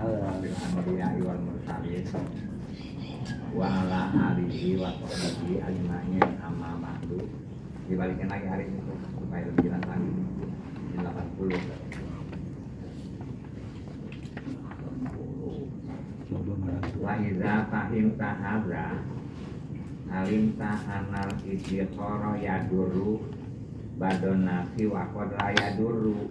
Alhamdulillah wal mursalin wa ala alihi wa sahbihi ajma'in amma ba'du. Dibalikin lagi hari ini supaya lebih jelas lagi. 80. Wa iza fahimta hadza alimta anal istiqara yaduru badonasi wa qad la yaduru.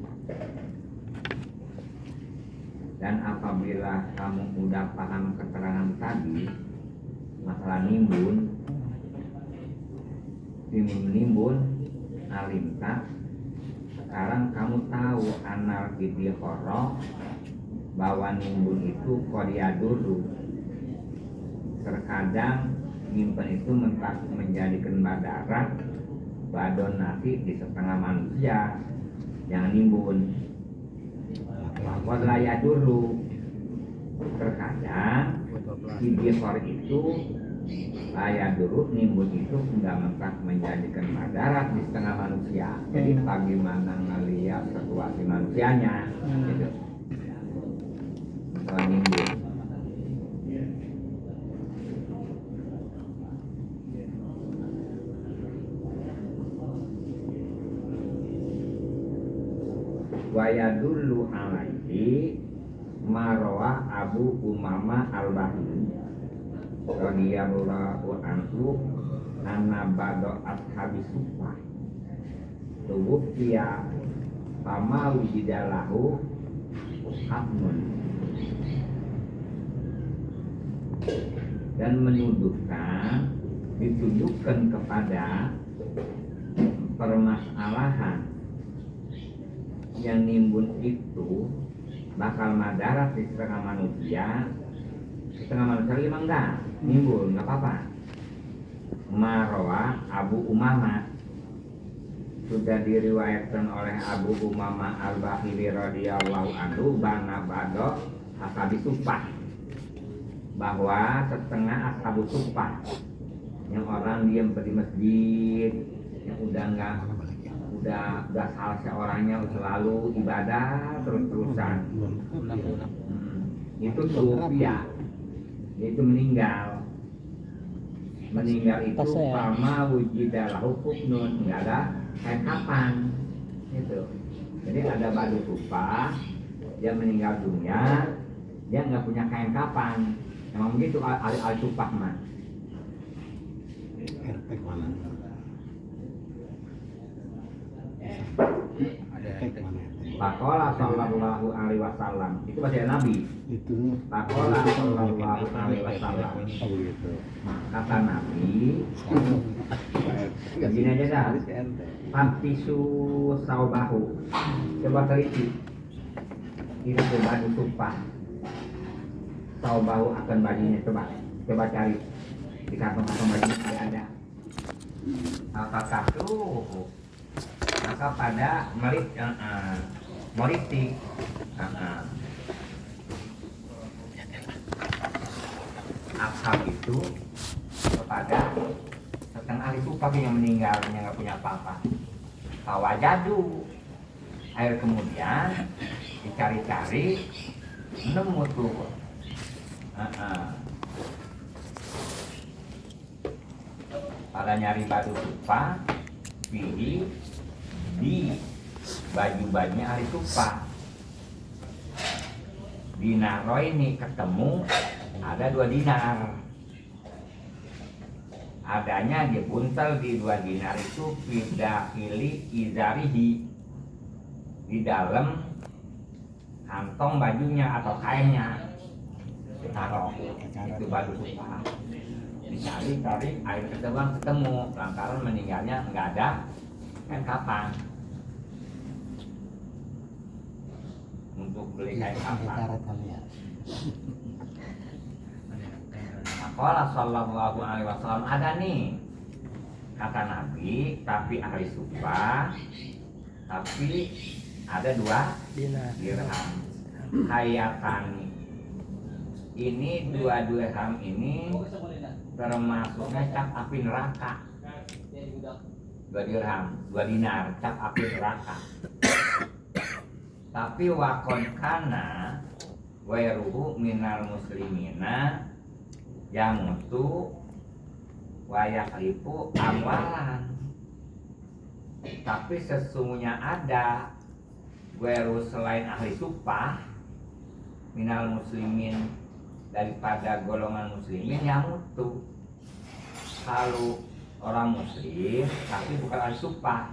Dan apabila kamu udah paham keterangan tadi masalah nimbun alimta, sekarang kamu tahu anal istiqara bahwa nimbun itu kodia dulu. Terkadang nyimpen itu menjadikan badarat badon nasi di setengah manusia yang nimbun. Kodia dulu. Terkadang istiqor itu layak dulu, nimbun itu enggak mentah menjadikan badarat di setengah manusia. Jadi bagaimana ngelihat situasi manusianya gitu. Nimbun. Waya dulu alaihi marwa Abu Umamah al-Bahili radhiyallahu anhu anna ba'da ashabi suffah tubuh dia fama wujidalahu habnun, dan dituduhkan kepada permasalahan yang nimbun itu bakal madarat di setengah manusia lima enggak nimbun, enggak apa-apa. Marwa Abu Umamah, sudah diriwayatkan oleh Abu Umamah al-Bahili radhiyallahu anhu bana ba'da ashabi suffah, bahwa setengah ashabu suffah yang orang diam di masjid, yang udah selesai orangnya selalu ibadah terus-terusan, itu sufia, yaitu meninggal itu sama wujidalahu huknun, nggak ada kayak kapan itu. Jadi ada badu sufa, dia meninggal dunia, dia nggak punya kain kapan. Emang begitu al sufah mah. Pakola sallallahu alaihi wasallam, itu bahasa Nabi. Itu Pakola sallallahu alaihi wasallam. Kata Nabi, gini aja dah. Fantisu saubahu. Coba teliti. Ini baju sumpah. Saubahu akan bajunya, coba cari di kantong-kantong bajunya ada. Apakah tuh? Maka pada meritik ashab itu kepada setengah ahli sumpah yang meninggalnya nggak punya apa-apa. Kawajadu, air kemudian dicari-cari nemu tuh pada nyari batu sumpah pilih di baju-bajunya ahli sumpah. Dinaro ini ketemu ada 2 dinar. Adanya dibuntel di 2 dinar itu fidahili izarihi, di dalam kantong bajunya atau kainnya ditaruh. Itu baju sumpah. Dicari-cari air ketemu lantaran meninggalnya nggak ada kan kapan untuk beli kain kapan. Maka sallallahu alaihi wasallam, ada nih kata Nabi, tapi ahli sumpah, tapi ada 2 dirham hayatani. Ini 2 dirham ini termasuknya cap api neraka. 2 dirham, 2 dinar, cap api neraka. Tapi wakon kana wairuhu minal muslimina yamutu wa yahlifu amwalan. Tapi sesungguhnya ada wairu selain ahli sumpah minal muslimin daripada golongan muslimin yang mutu. Kalau orang muslim tapi bukan ahli sumpah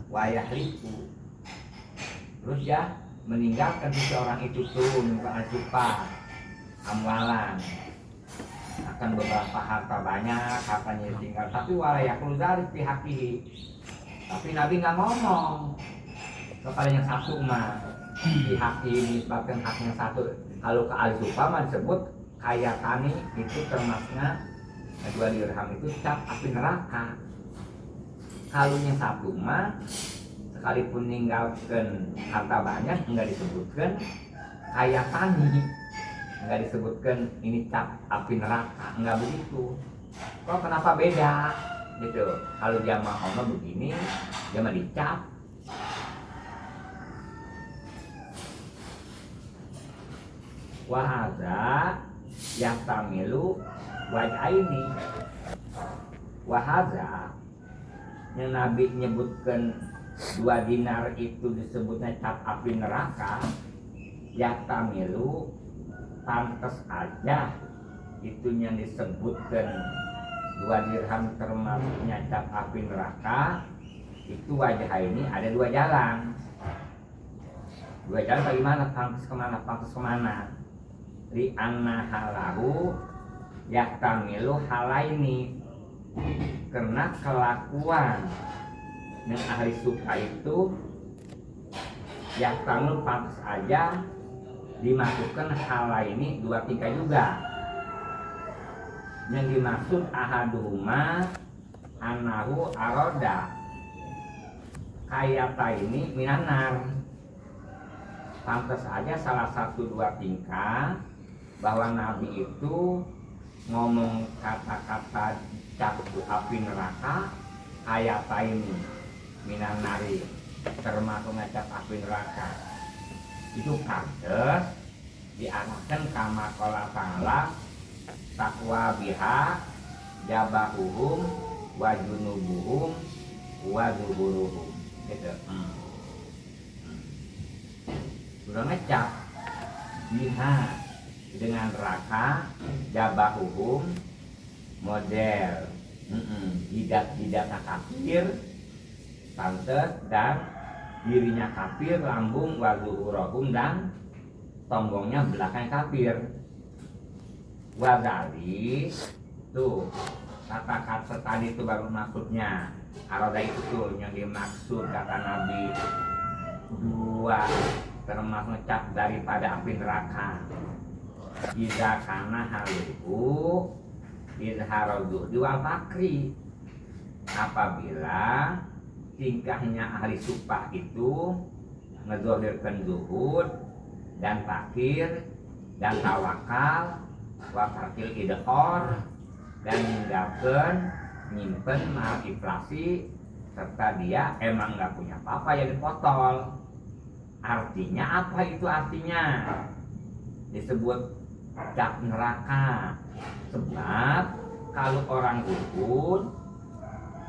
wa yahlifu, terus ya meninggalkan seseorang itu tuh bukan ahli sumpah amwalan, akan beberapa harta banyak hartanya ditinggal, tapi walayakul dari pihakihi. Tapi Nabi nggak ngomong kepada yang satu mah pihak ini disebabkan haknya satu. Kalau ke ahli sumpah mah disebut kaya tani, itu termasuknya 2 dirham itu cap api neraka. Kalau yang satu mah sekalipun ninggalkan harta banyak enggak disebutkan kaya tani, enggak disebutkan ini cap api neraka, enggak begitu. Kok kenapa beda gitu? Kalau dia mah Allah begini, dia mah dicap. Wahaza yahtamilu waj'aini. Wahaza yang Nabi nyebutkan 2 dinar itu disebutnya cap api neraka, yahtamilu pantas aja itu yang disebutkan 2 dirham termasuknya cap api neraka. Itu wajah ini ada 2 jalan. 2 jalan bagaimana? Pantas kemana? Li anna halahu yahtamilu halaini, karena kelakuan yang ahli suka itu yahtamilu pantas aja dimasukkan halaini 2 tingkat juga. Yang dimaksud ahaduhuma anahu aroda kayata ini minanar, pantas aja salah satu 2 tingkat bahwa Nabi itu ngomong kata-kata cap api neraka kayata ini minanari, termasuk cap api neraka. Itu pantas diarahkan kama qala ta'ala takwa biha jabahuhum wa junubuhum wa zuhuruhum gitu. Sudah ngecap biha dengan neraka, jabahuhum model jidat-jidatnya kafir pantes, dan dirinya kafir lambung, wa zuhuruhum dan tonggongnya belakang kafir. Wadali tuh kata-kata tadi itu baru maksudnya aroda itu tuh yang dimaksud kata Nabi 2 termasuk cap daripada api neraka. Iza kana haluhu izharudu diwal fakri, apabila tingkahnya ahli sumpah itu ngezohirkan zuhud dan fakir dan tawakal wa tarkil idhor, dan meninggalkan nyimpen mahal inflasi, serta dia emang nggak punya apa-apa yang dipotol. Artinya apa itu artinya? Disebut cap neraka. Sebab kalau orang zuhud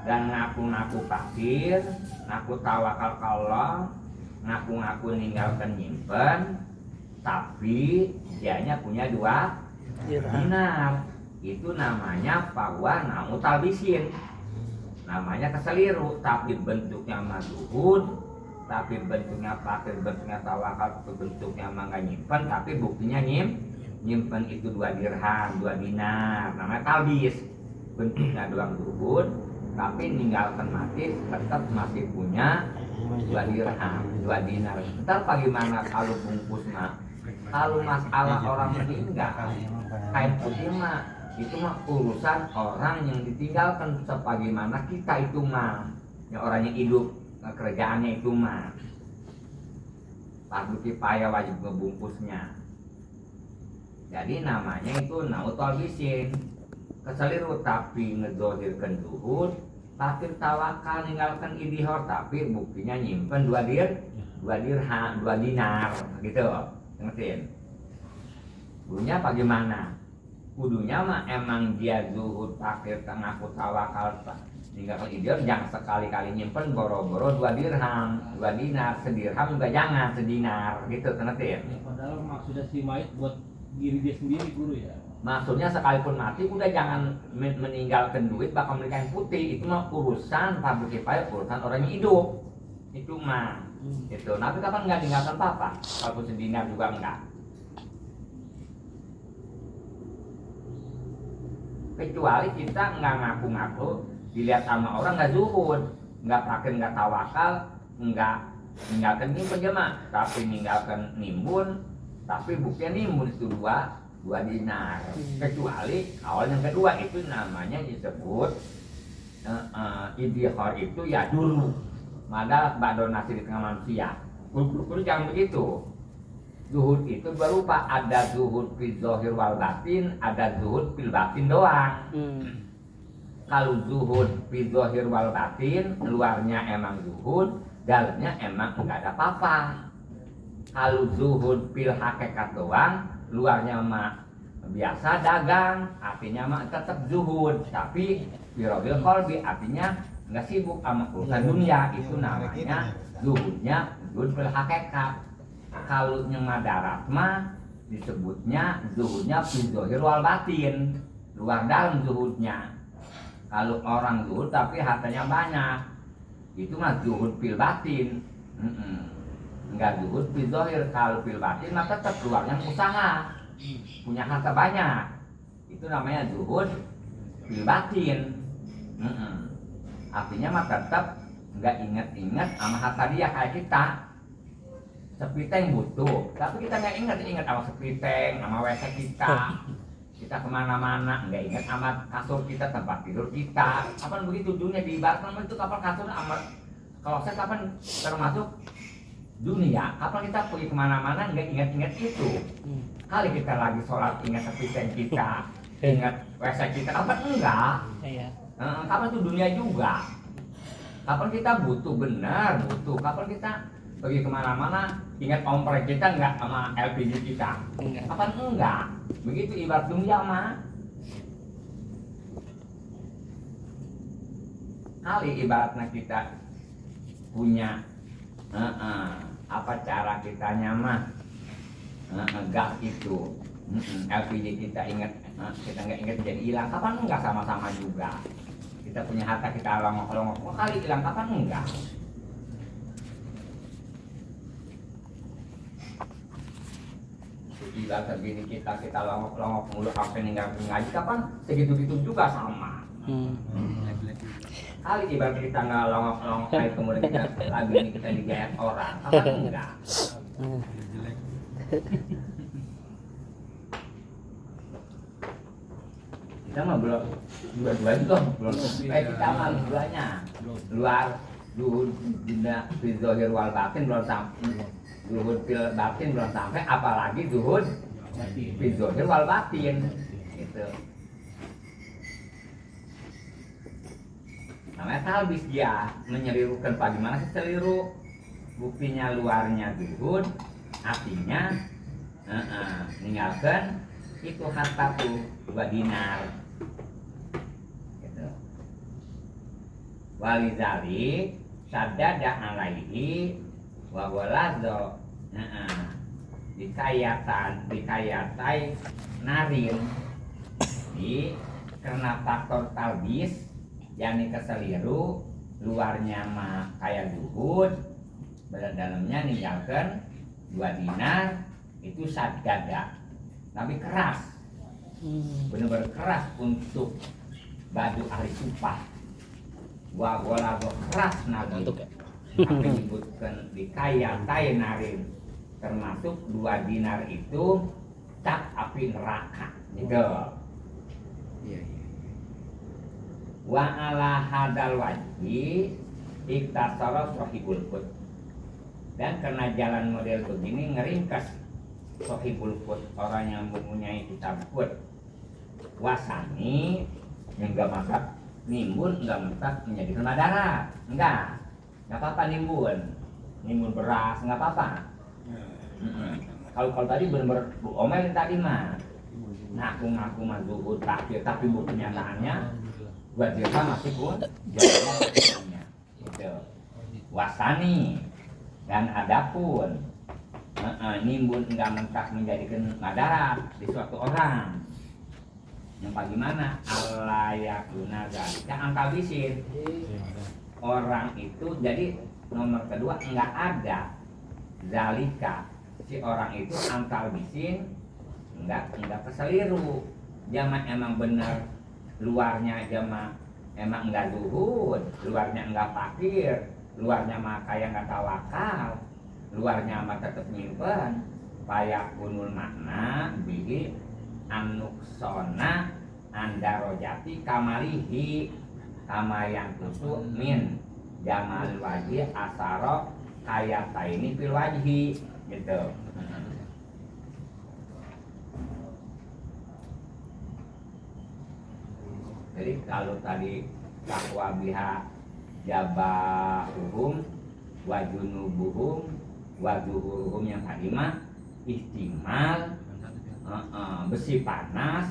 dan ngaku-ngaku fakir, ngaku tawakal ke Allah, ngaku-ngaku ninggalkan nyimpen, tapi dianya punya 2 dinar, itu namanya bahwa namu talbisin, namanya keseliru. Tapi bentuknya mah zuhud, tapi bentuknya fakir, bentuknya tawakal, bentuknya mah nggak nyimpen, tapi buktinya nyimpen itu 2 dirham, 2 dinar, namanya talbis. Bentuknya doang zuhud, tapi ninggalkan mati tetap masih punya 2 dirham, 2 dinar. Ntar bagaimana kalau bungkus mah? Kalau masalah orang meninggal, kain putih mah itu mah urusan orang yang ditinggalkan. Sebagaimana kita itu mah, yang orang yang hidup kerjaannya itu mah fardu kifayah wajib ngebungkusnya. Jadi namanya itu nautul bisin, keseliru tapi ngezohirkan zuhud, tapi tawakal ninggalkan idhor, tapi buktinya nyimpen 2 dirham, 2 dinar gitu. Ngertiin? Kudunya bagaimana? Kudunya mah emang dia zuhud fakir ngaku tawakal tinggal idiot, jangan sekali-kali nyimpen boro-boro 2 dirham, 2 dinar, sedirham juga jangan, sedinar gitu tenetin. Ya, padahal maksudnya si mayit buat diri dia sendiri guru ya. Maksudnya sekalipun mati udah jangan meninggalkan duit bakal menikahin putih, itu mah urusan fardu kifayah, urusan orang yang hidup. Itu mah itu. Tapi kapan nggak tinggalkan apa-apa? Kalau sedinar juga enggak. Kecuali kita nggak ngaku-ngaku, dilihat sama orang nggak zuhud, nggak prakir, nggak tawakal, nggak ninggalkan nimbun jemaah, tapi ninggalkan nimbun, tapi buktinya nimbun itu 2 dinar. Kecuali awal yang kedua itu namanya disebut idhar itu ya dulu, madal ba'da nasi di tengah manusia. Kudu jangan begitu. Zuhud itu berupa ada zuhud fil zahir wal batin, ada zuhud fil batin doang. Kalau zuhud fil zahir wal batin, luarnya emang zuhud, dalamnya emang enggak ada apa-apa. Kalau zuhud fil hakikat doang, luarnya mah biasa dagang, artinya mah tetap zuhud, tapi birobil qalbi artinya enggak sibuk sama urusan dunia, itu namanya zuhudnya zuhud fil hakikat. Kalau yang darat mah disebutnya zuhudnya fil zahir wal batin, luar dalam zuhudnya. Kalau orang zuhud tapi hartanya banyak, itu mah zuhud fil batin. Enggak zuhud fil zahir. Kalau fil batin mah tetap luarnya usaha, punya harta banyak, itu namanya zuhud fil batin. Artinya mah tetap enggak ingat-ingat sama harta dia kayak kita. Sepiteng butuh, tapi kita nggak ingat sama sepiteng, sama WC kita. Kita kemana-mana nggak ingat sama kasur kita, tempat tidur kita. Kapan begitu dunia diibaratkan itu kapal kasur sama kalau saya kapan termasuk dunia. Kapan kita pergi kemana-mana nggak ingat-ingat itu. Kali kita lagi sholat ingat sepiteng kita, ingat WC kita. Kapan enggak? Kapan tuh dunia juga. Kapan kita butuh benar butuh. Kapan kita pergi kemana-mana ingat ompres kita enggak sama LPG kita? Kapan enggak? Begitu ibarat dunia mah. Kali ibaratnya kita punya apa cara kita nyamah gas itu LPG kita ingat kita nggak ingat jadi hilang. Kapan enggak? Sama-sama juga. Kita punya harta kita longok-longok kali hilang. Kapan enggak? Gila segini kita longok-longok mulu sampai ninggalin ngaji, kapan segitu-gitu juga sama. Kali ibarat kita nggak longok-longok kayak kemudian kita lagi ini kita digayat orang, kapan enggak? Kita mah belum dua-dua itu belum kita mah duanya luar zuhud fil zahir wal batin belum sampai. Zuhud fil batin belum sampai, apalagi zuhud fil zahir wal batin gitu. Namanya talbis, dia menyelirukan. Bagaimana sih seliru? Buktinya luarnya zuhud, artinya meninggalkan itu harta tuh 2 dinar gitu. Walizali sadada alaihi wa walazo dikayatai narin di karena faktor talbis yakni keseliru, luarnya mah kayak zuhud, dalamnya ninggalkan 2 dinar, itu sadada tapi keras, benar-benar keras untuk baju ahli sumpah. Wa walazo keras nabi menyebutkan dikayatai narin, termasuk 2 dinar itu cap api neraka gitu. Wa ala hadal wajhi iktasara sahibul qut, dan karena jalan model begini ngeringkas sahibul qut, orang yang mempunyai kitab qut, wasani yang enggak masak nimbun, enggak masak menjadikan madara, enggak apa-apa nimbun beras enggak apa-apa. Kalau tadi benar-benar omelin tadi mah ngaku-ngaku mah zuhud tapi bukan kenyataannya buat dia masih pun jadinya gitu. Wasani dan adapun nimbun enggak mentak menjadikan madarat di suatu orang yang bagaimana alayakuna zalika angka bisin orang itu. Jadi nomor kedua enggak ada zalika si orang itu angkal bisin enggak keseliru. Jama emang benar luarnya jama emang enggak zuhud, luarnya enggak fakir, luarnya mah kayak enggak tawakal, luarnya mah tetap nyimpen payak kunul makna bihi anuksona andarojati kamalihi kama yang tutu min jamal wajih asaro kayata ini fil wajhi gitu. Jadi kalau tadi takwa biha jabahuhum wajunubuhum wajuhuhum yang tadi mah ihtimal besi panas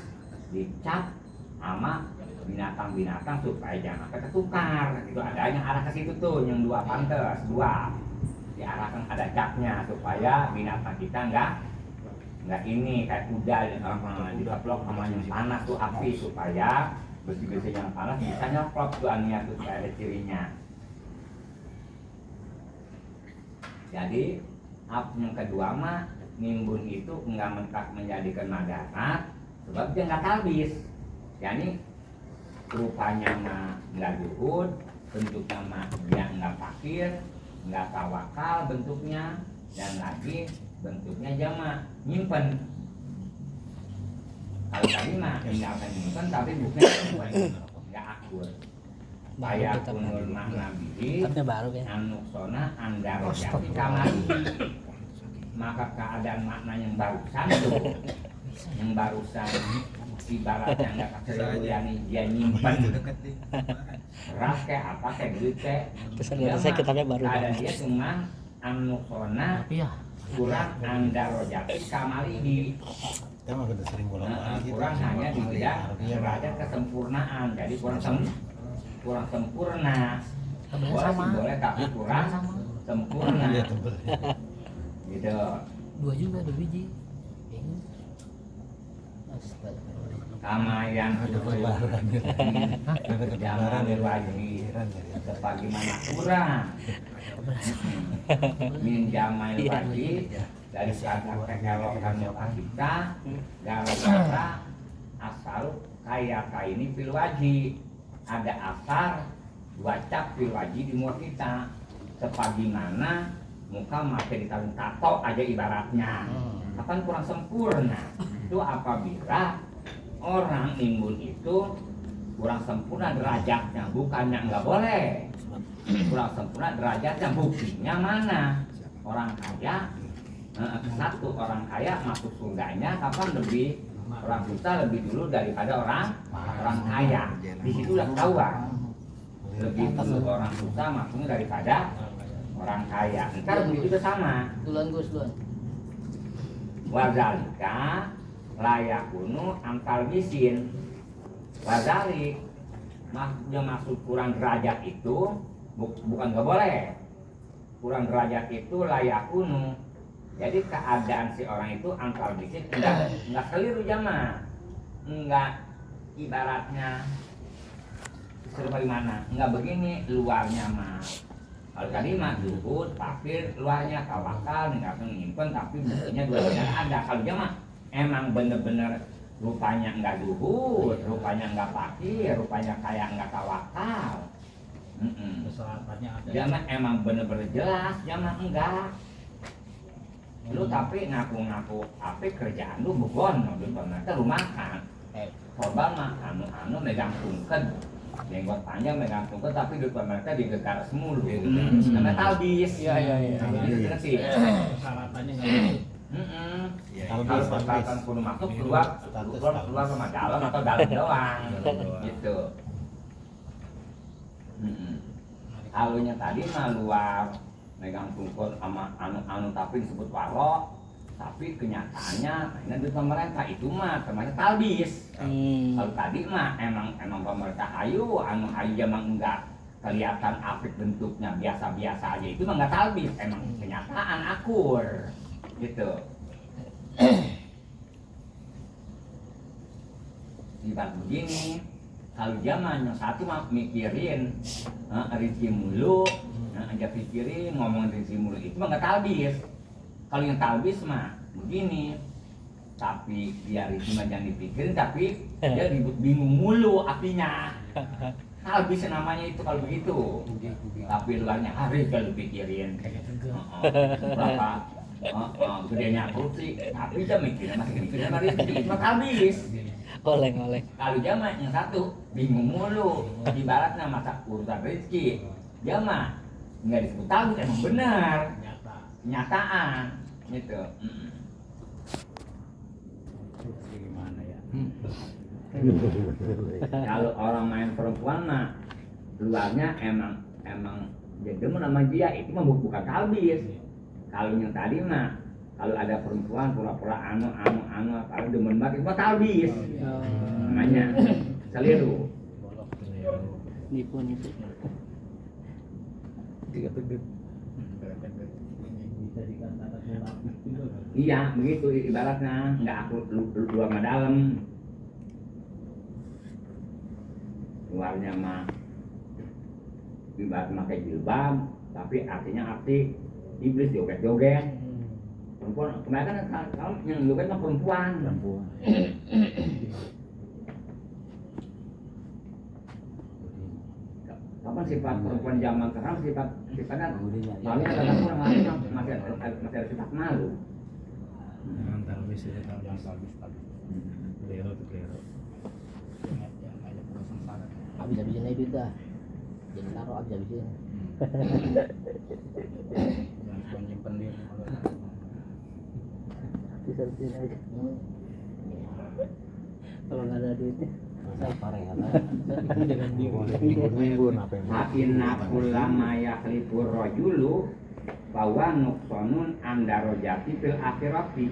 dicap sama binatang-binatang supaya jangan ketukar. Itu adanya arah ke situ tuh yang dua pantes dua diarahkan ada capnya supaya binatang kita enggak ini kayak kuda diplok sama yang panas tuh api supaya besi-besi yang panas bisa nyoplok tuh aninya tuh supaya ada cirinya. Jadi yang kedua mah nimbun itu enggak mentak menjadikan madarat sebab dia enggak talbis. Yani rupanya mah enggak zuhud, bentuknya mah dia enggak fakir, enggak tawakal bentuknya, dan lagi bentuknya jama nyimpen. Kalau tadi mah tinggalkan nyimpen tapi bukannya enggak akur. Kayak kunul makna bihi anuksona andarojati kamali. Maka keadaan makna yang barusan tuh yang barusan ibaratnya enggak kecil yani dia nyimpen beras kayak apa kayak duit kayak saya kitabnya baru ada dia cuma anuksona kurang andarojati kamali di kurang hanya di bidang derajat kesempurnaan. Jadi kurang sempurna. Boleh tapi kurang sempurna. Gitu. Dua juga, 2 biji. Kama yang jangan lagi sebagaimana kurang min jamal wajib dari kata kekelokan muka kita gara-gara asal kayak ini fil wajib ada asar wacap fil wajib di muka kita sebagaimana muka masih ditaruh tato aja ibaratnya kapan kurang sempurna. Itu apabila orang nimbun itu kurang sempurna derajatnya, bukannya enggak boleh kurang sempurna derajatnya. Buktinya mana? Orang kaya satu orang kaya masuk surganya kapan lebih orang susah lebih dulu daripada orang kaya. Di situ udah ketahuan lebih dulu orang susah masuknya daripada orang kaya. Ntar begitu sama. Duluan Gus, duluan. Wazalika layakunu angkal bisin. Wazalik yang maksud kurang derajat itu bukan gak boleh. Kurang derajat itu layakunu. Jadi keadaan si orang itu angkal bisin enggak keliru jamaah. Enggak ibaratnya seperti mana? Enggak begini luarnya mah. Kalau tadi mah zuhud, fakir, luarnya tawakal, enggak nyimpen tapi buktinya dua-duanya ada. Kalau dia mah emang bener-bener rupanya enggak zuhud, rupanya enggak fakir, rupanya kayak enggak tawakal. Dia mah emang bener-bener jelas, dia mah enggak. Lu tapi ngaku-ngaku apa kerjaan lu bukan, lu ternyata lu makan. Korban mah anu megang tungked. Jenggot panjang megang tungked tapi di mereka digegar semulu. Namanya talbis. Iya. Itu sih. Persyaratannya enggak. Kalau persyaratan kudu masuk keluar sama dalam atau dalam doang. Gitu. Halunya tadi mah luar megang tungked sama anu tapi disebut warok. Tapi kenyataannya ini pemerintah itu mah termasuk talbis. Kalau tadi mah emang pemerintah ayu emang enggak kelihatan apik bentuknya biasa-biasa aja, itu mah enggak talbis, emang kenyataan akur gitu. Ibarat begini, kalau zaman yang satu mah mikirin rinci mulu, aja pikirin ngomong rinci mulu, itu mah enggak talbis. Kalau yang talbis mah begini, tapi dia rinci mah jangan dipikirin, tapi dia ribut bingung mulu artinya. Talbis namanya itu kalau begitu. Tapi luarnya hari kalau dipikirin berapa gedenya kursi, tapi dia mikirnya masih mikirin sama rinci, itu mah talbis. Oleng. Kalau zaman yang satu bingung mulu, ibaratnya masa urusan rezeki, dia mah nggak disebut talbis, emang benar kenyataan gitu. Gimana ya? Kalau orang main perempuan mah luarnya emang jadi demen sama dia, itu mah bukan talbis. Kalau yang tadi mah kalau ada perempuan pura-pura kalau demen banget itu mah talbis. Namanya seliru. Nipu. Bisa dikatakan munafik juga. Iya begitu ibaratnya, nggak aku luar sama dalam. Luarnya mah ibarat pakai jilbab, tapi artinya arti iblis joget-joget. Perempuan kemarin kan kalau yang joget mah perempuan. Kapan sifat perempuan zaman sekarang sifatnya soalnya kadang orang lain masih ada sifat malu. Talbis itu talbis. Lero. Habis-habisin aja duit dah. Jadi taruh habis-habisin. Jangan nyimpen dia. Habis-habisin aja. Kalau nggak ada duitnya, sabar ya. Jangan Minggu apa yang Inna kullama yakhlifur rajulu bahwa nuksonun andarojati fil akhirati.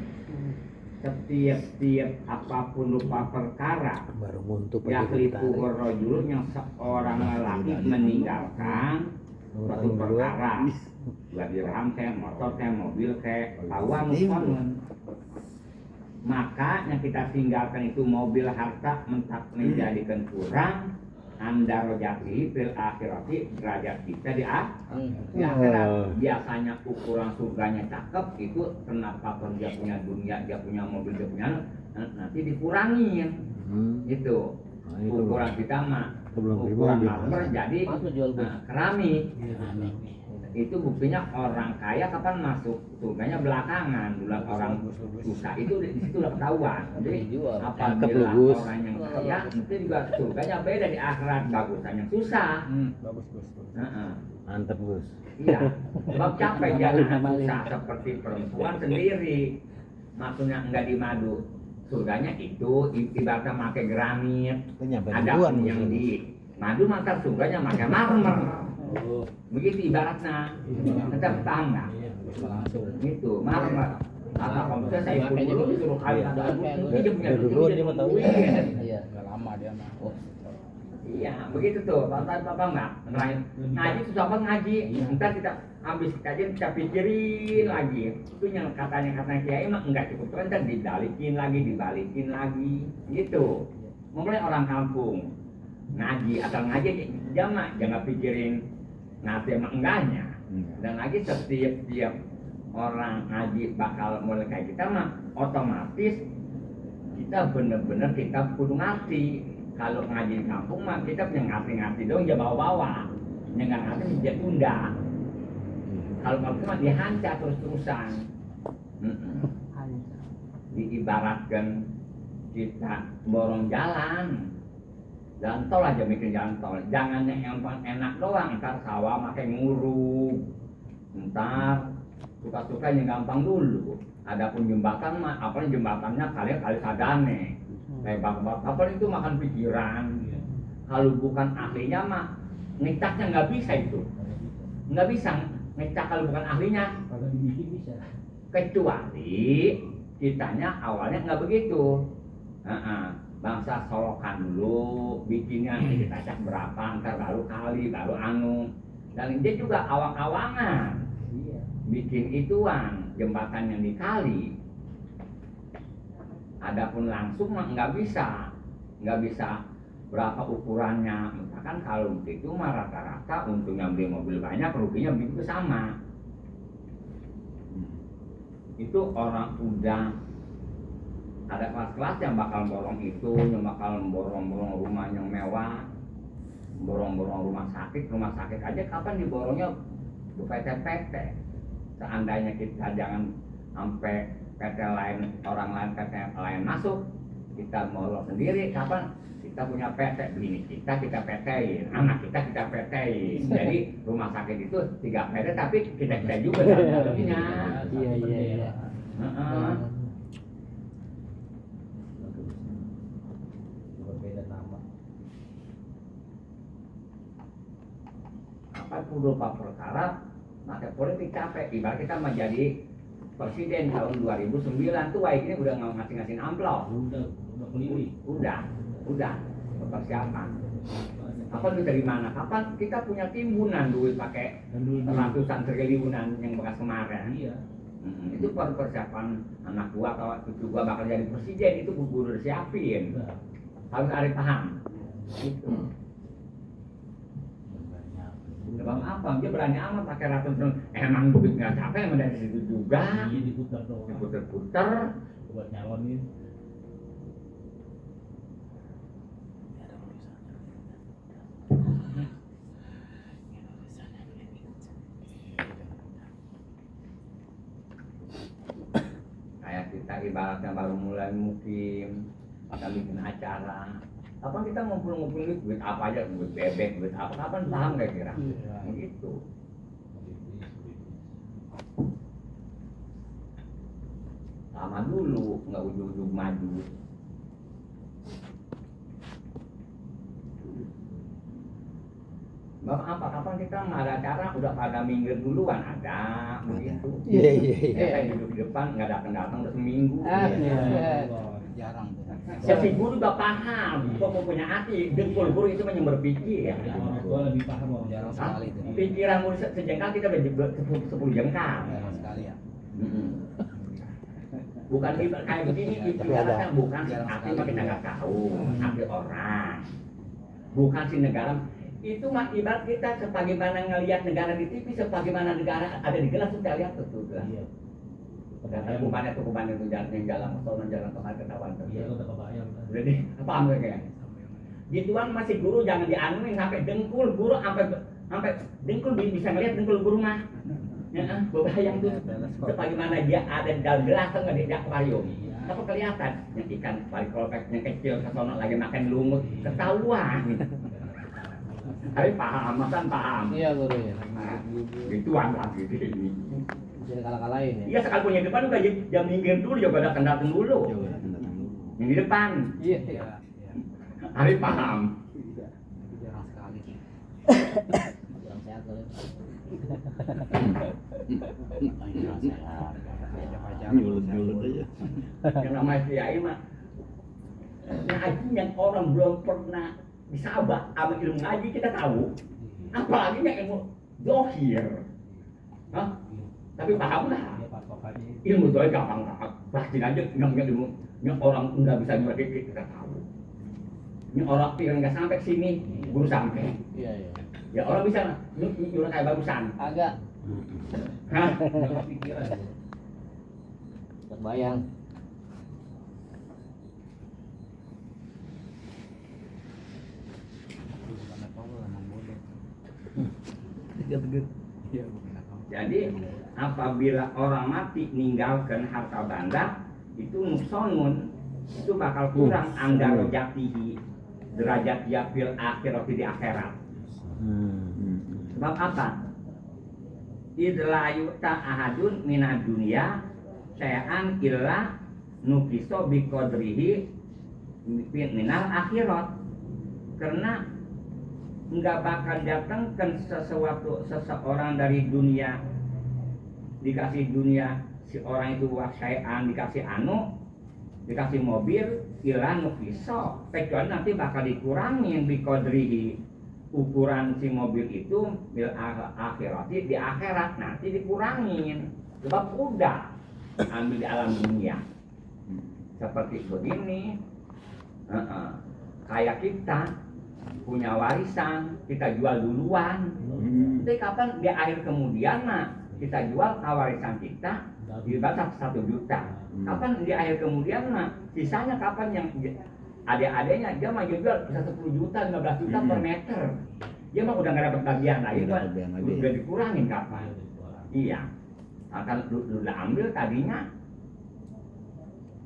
Setiap apapun rupa perkara baru nguntup yakhlifur rajulu yang seorang lelaki meninggalkan suatu perkara, 2 dirham kayak motor kayak mobil kayak bahwa nuksonun, maka yang kita tinggalkan itu mobil harta menjadikan kurang andarojati fil akhirati, derajat kita di akhirat. Biasanya ukuran surganya cakep, itu kenapa dia punya dunia, dia punya mobil, dia punya nanti dikurangin gitu. Ukuran kita mah ukuran marmer jadi keramik. Itu buktinya orang kaya kapan masuk surganya belakangan, bulan orang susah itu di situ udah ketahuan. Jadi apabila orang yang kaya itu juga surganya beda di akhirat, bagusan yang susah. Bagus. Mantep Gus. Iya, sebab capek jangan susah seperti perempuan sendiri. Maksudnya enggak di madu. Surganya itu ibaratnya pakai granit. Ada pun yang di madu maka surganya pakai marmer. Begitu ibaratnya, tetap paham nggak? Gitu, marmer. Apa komputer saya ikut dulu disuruh kali ada dia punya dulu dia mau tahu. Iya, nggak lama dia mah. Iya, begitu tuh. Bapak nggak? Ngaji susah banget ngaji. Ntar kita habis kajian kita pikirin lagi. Itu yang katanya kiai mah enggak cukup. Ntar dibalikin lagi, gitu. Mulai orang kampung ngaji asal ngaji jangan pikirin nanti emang enggaknya. Dan lagi setiap orang ngaji bakal mulai kayak kita mah otomatis kita bener-bener kita kudu ngerti. Kalau ngaji di kampung mah kita punya ngerti dong, ya bawa-bawa. Yang nggak ngerti dia tunda. Kalau kampung mah dihancar terus-terusan. Diibaratkan kita borong jalan tol aja, mikir jalan tol. Jangan yang enak doang, ntar sawah makai nguruk, ntar suka-sukanya gampang dulu. Adapun jembatan mah, apalagi jembatannya kali sadane, kayak bak kapal itu makan pikiran. Kalau bukan ahlinya mah ngecaknya nggak bisa itu, nggak bisa ngecak kalau bukan ahlinya. Kalau dibikin bisa. kecuali kitanya awalnya nggak begitu. Bangsa solokan dulu bikinnya kita cak berapa, ntar baru kali, baru anu. Dan dia juga awang-awangan Iya. bikin ituan jembatan yang dikali. Adapun langsung mah nggak bisa berapa ukurannya. Misalkan kalau itu mah rata-rata untungnya beli mobil banyak, ruginya begitu sama. Itu orang udah ada kelas-kelas yang bakal borong itu, yang bakal borong-borong rumah yang mewah, borong-borong rumah sakit aja kapan diborongnya PT-PT. Seandainya kita jangan sampai PT lain, orang lain PT lain masuk, kita borong sendiri, kapan kita punya PT begini, kita PT-in, anak kita PT-in. Jadi rumah sakit itu 3 PT tapi kita juga dalamnya. Iya. Berbeda nama. Apa berupa perkara maka politik capek. Ibarat kita menjadi presiden tahun 2009 tuh ini udah ngasih amplop. Udah keliling. Udah persiapan. Apa itu dari mana? Kapan kita punya timbunan duit pakai ratusan triliunan yang bekas kemarin? Iya. Itu persiapan anak gua atau cucu gua bakal jadi presiden, itu gua udah siapin. Harus ada paham. Itu. Bang apa? Dia berani amat pakai ratusan. Emang duit nggak capek, emang dari situ juga. Iya, diputar doang. Diputer-puter. Buat nyalonin. Kayak kita ibaratnya baru mulai mukim, akan bikin acara. Kapan kita ngumpul-ngumpul duit apa aja, duit bebek, duit apa, kapan paham gak kira? Begitu. Lama dulu, nggak ujung-ujung maju. Bang apa? Kapan kita nggak ada acara, udah pada minggir duluan, ada begitu. Iya. Saya duduk di depan, nggak datang udah seminggu. Jarang. Si guru udah paham, kok mau punya hati, dengkul guru itu yang berpikir. Orang tua lebih paham orang Jarang jarang. sekali itu. Pikiran murid sejengkal kita udah 10 jengkal. Jarang sekali ya. Bukan kayak begini, ibaratnya bukan si hati mah kita nggak tahu, hati orang. Bukan si negara, itu mah ibarat kita sebagaimana ngelihat negara di TV, sebagaimana negara ada di gelas kita lihat tuh gelas. Iya. Kata kubannya itu jalan kemana ketahuan tuh. Iya, udah kebayang. Udah deh, paham gak kayak? Gituan masih guru jangan dianuin sampai dengkul guru sampai dengkul bisa ngeliat dengkul guru mah. Ya, bayang tuh. Sebagaimana dia ada di dalam gelas enggak di akuarium. Apa kelihatan? Yang ikan balik kolpek yang kecil ke sono lagi makan lumut ketahuan. Tapi paham, masan paham. Iya guru ya. Nah, gituan lagi ini. Jadi kalah-kalahin ya. Iya sekalipun yang depan juga jam minggir dulu juga ada datang dulu. Yang di depan. Iya. Hari paham. Jarang sekali. Kurang sehat kali. Nyulut aja. Yang namanya kiai mah ngaji yang orang belum pernah disabak sama ilmu ngaji kita tahu, apalagi yang ilmu dohir. Hah? Tapi paham lah. Iya, patokannya. Ilmu dohir gampang banget. Pasti aja nggak ilmu yang orang nggak bisa ngerti kita tahu. Ini orang pikiran nggak sampai sini, guru sampai. Iya. Ya orang bisa nyuruh kayak barusan. Agak Hah? Nggak kepikiran. terbayang. Jadi apabila orang mati ninggalkan harta benda itu nuksonun, itu bakal kurang anggar jatihi derajat dia fil akhirat di akhirat. Sebab apa? Idlayu ahadun minad dunya sayan illa nukiso biqadrihi minal akhirat. Karena nggak bakal datangkan sesuatu seseorang dari dunia dikasih dunia si orang itu waksaian dikasih dikasih mobil hilang pisau, kecuali nanti bakal dikurangin bikodrihi ukuran si mobil itu bil akhirati di akhirat nanti dikurangin sebab udah ambil di alam dunia seperti begini. Kayak kita punya warisan kita jual duluan, tapi kapan di akhir kemudian kita jual warisan kita di batas 1 juta. Kapan di akhir kemudian sisanya kapan yang adik-adiknya dia mah jual bisa 10 juta 15 juta per meter, dia mah udah nggak dapat bagian lagi, udah dikurangin kapan. Iya, akan lu ambil tadinya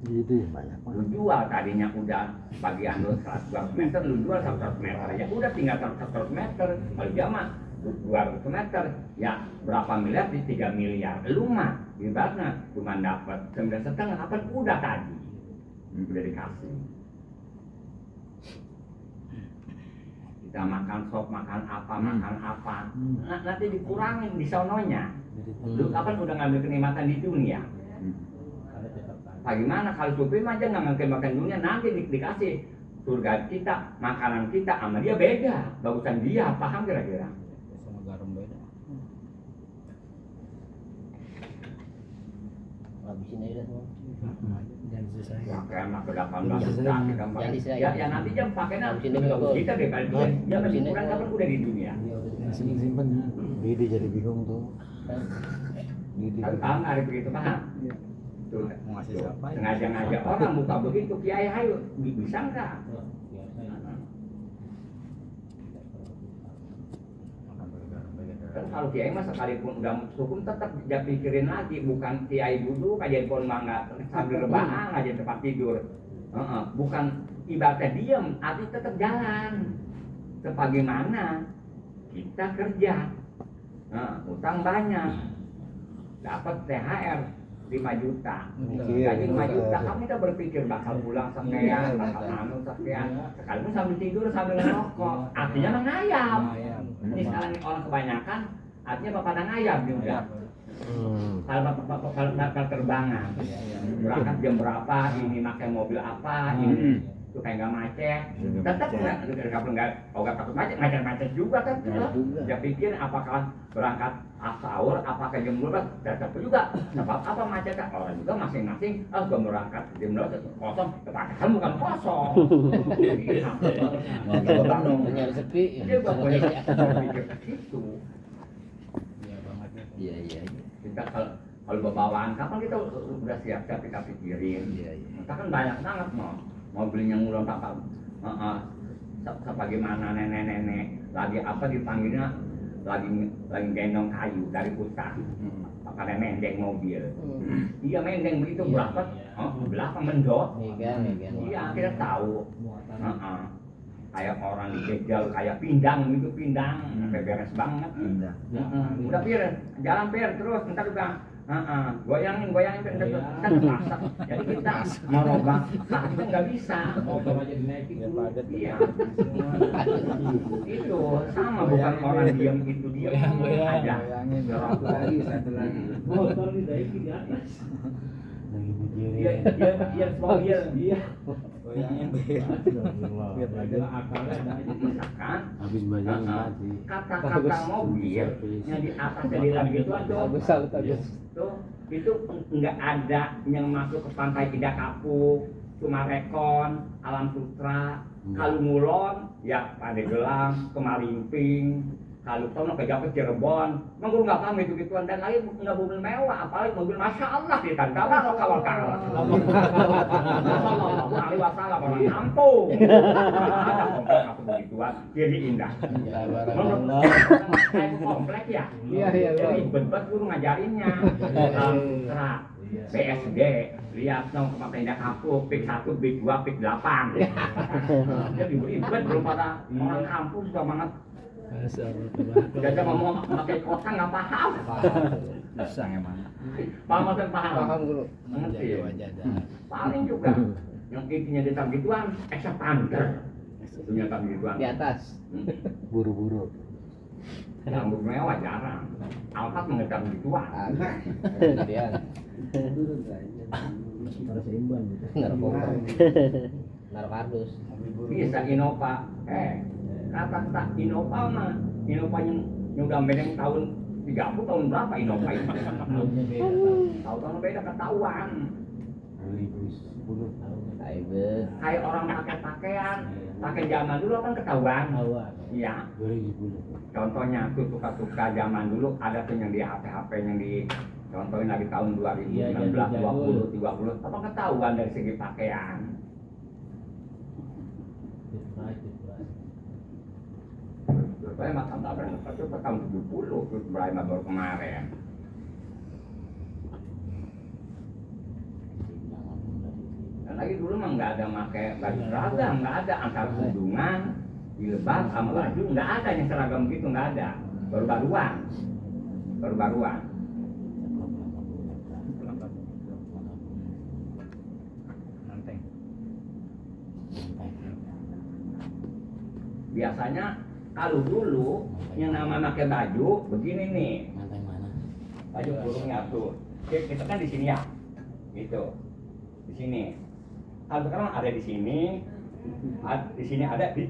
Gitu banyak. lu jual tadinya udah bagian lu 100 meter, lu jual 100 meter ya udah tinggal 100 meter. Kalau dia mah 200 meter ya berapa miliar di 3 miliar, lu mah ibaratnya cuma dapat 9,5 kapan udah tadi udah dikasih. Kita makan sop, makan apa, nanti dikurangin di sononya. Lu kapan udah ngambil kenikmatan di dunia? Bagaimana kalau supir aja nggak ngambil makan dunia, nanti dikasih surga kita, makanan kita sama dia beda, bagusan dia, paham kira-kira? Sama garam beda. Habisin aja semua. Jangan selesai. Ya kayak anak ke 18 juta kita pakai. Ya nanti jam pakainya Habisin lebih aja, bagus Bos. kita daripada dia. Dia masih kurang kapan udah di dunia. Simpen ya. Didi jadi bingung tuh. Didi. Paham nggak begitu paham? Tuh, Mau ngasih siapa? sengaja orang buka begitu, kiai ayo bisa nggak? Kan kalau kiai mah sekalipun udah hukum tetap dia pikirin lagi, bukan kiai duduk aja pun mah nggak sambil rebahan aja tempat tidur. Bukan ibaratnya diem, tapi tetap jalan. Sebagaimana kita kerja, utang banyak, dapat THR 5 juta, gaji 5 juta, kamu kita berpikir bakal pulang sekian, bakal sekian, sekalipun sambil tidur sambil ngerokok, artinya mengayam. Ini sekarang orang kebanyakan, artinya pada ngayam juga. Kalau terbangan, berangkat jam berapa, ini pakai mobil apa, ini itu kayak nggak macet, tetap nggak takut macet juga kan? Dia pikir apakah berangkat sahur, apakah jam 12, tetap juga. Sebab apa macetnya? Orang juga masing-masing, gue berangkat jam 12 kosong, padahal bukan kosong. Nyari sepi. Dia nggak boleh berpikir begitu. Iya. Kita kalau bawaan kapan kita udah siap-siap kita pikirin. Kita kan banyak banget mau beli yang ulang tahun. Sebagaimana nenek-nenek lagi apa dipanggilnya lagi gendong kayu dari hutan. Pakai mendeng mobil. Iya mendeng begitu berapa? Berapa mendot? Iya kita tahu. Kayak orang dijegal kayak pindang gitu, sampai beres banget. Udah pir, jalan pir terus ntar juga goyangin kan terpaksa. Jadi kita merubah itu nggak bisa. Motor aja dinaikin dulu. Iya. Itu sama bukan orang diam itu diam aja. Satu lagi. Motor dinaikin di atas. Lagi bujir. Iya, mobil. Iya. Biar akalnya ada aja. Misalkan Habis belajar mati. kata-kata mobil yang di atas jadi lagi itu tuh itu nggak ada yang masuk ke pantai Indah Kapuk, Sumarekon, Alam Sutra, Kalungulon, ya Pandeglang, Kemalimping, kalau sono ke Jawa Cirebon, mengurung nggak paham itu gituan dan lagi nggak mobil mewah, apalagi mobil masya Allah di tantara lo kawal-kawal. Sallallahu alaihi wasallam orang kampung. Ada komplek begituan, jadi indah. Kayak komplek ya. Iya. Jadi bebat guru ngajarinnya. Kerak, BSD, lihat dong kemana Indah Kapuk, PIK 1, PIK 2, PIK 8. Jadi ribet belum pada orang kampung suka banget. Udah ngomong pakai kota nggak paham. Bisa emang. Paham atau paham? Paham dulu. Mengerti. Paling juga yang intinya di gituan expander. Ternyata gituan. Di atas. Buru-buru. Yang mewah jarang. Alphard mengejar gituan. Kemudian Harus seimbang gitu. Naruh koper. Naruh kardus. Bisa Innova. Kata Innova mah. Innova yang udah bedeng tahun 30 tahun berapa Innova itu? Tahun beda ketahuan. 2010 tahun. Aibe. Kayak orang pakai pakaian, pakai zaman dulu kan ketahuan. Iya. 2010. Contohnya tuh suka-suka zaman dulu ada tuh yang di HP yang di contohin lagi tahun 2019, 20, 30, apa ketahuan dari segi pakaian. Saya makan tak pernah, itu tahun 70, terus Ibrahim baru kemarin. Dan lagi dulu mah nggak ada pakai baju seragam, nggak ada antara kerudungan, jilbab sama baju, nggak ada yang seragam gitu, nggak ada. Baru-baruan. Biasanya kalau dulu yang nama pakai baju begini nih, Mantai mana? baju kurungnya tuh. Kita kan di sini ya, gitu, di sini. Kalau sekarang ada di sini, di sini ada, di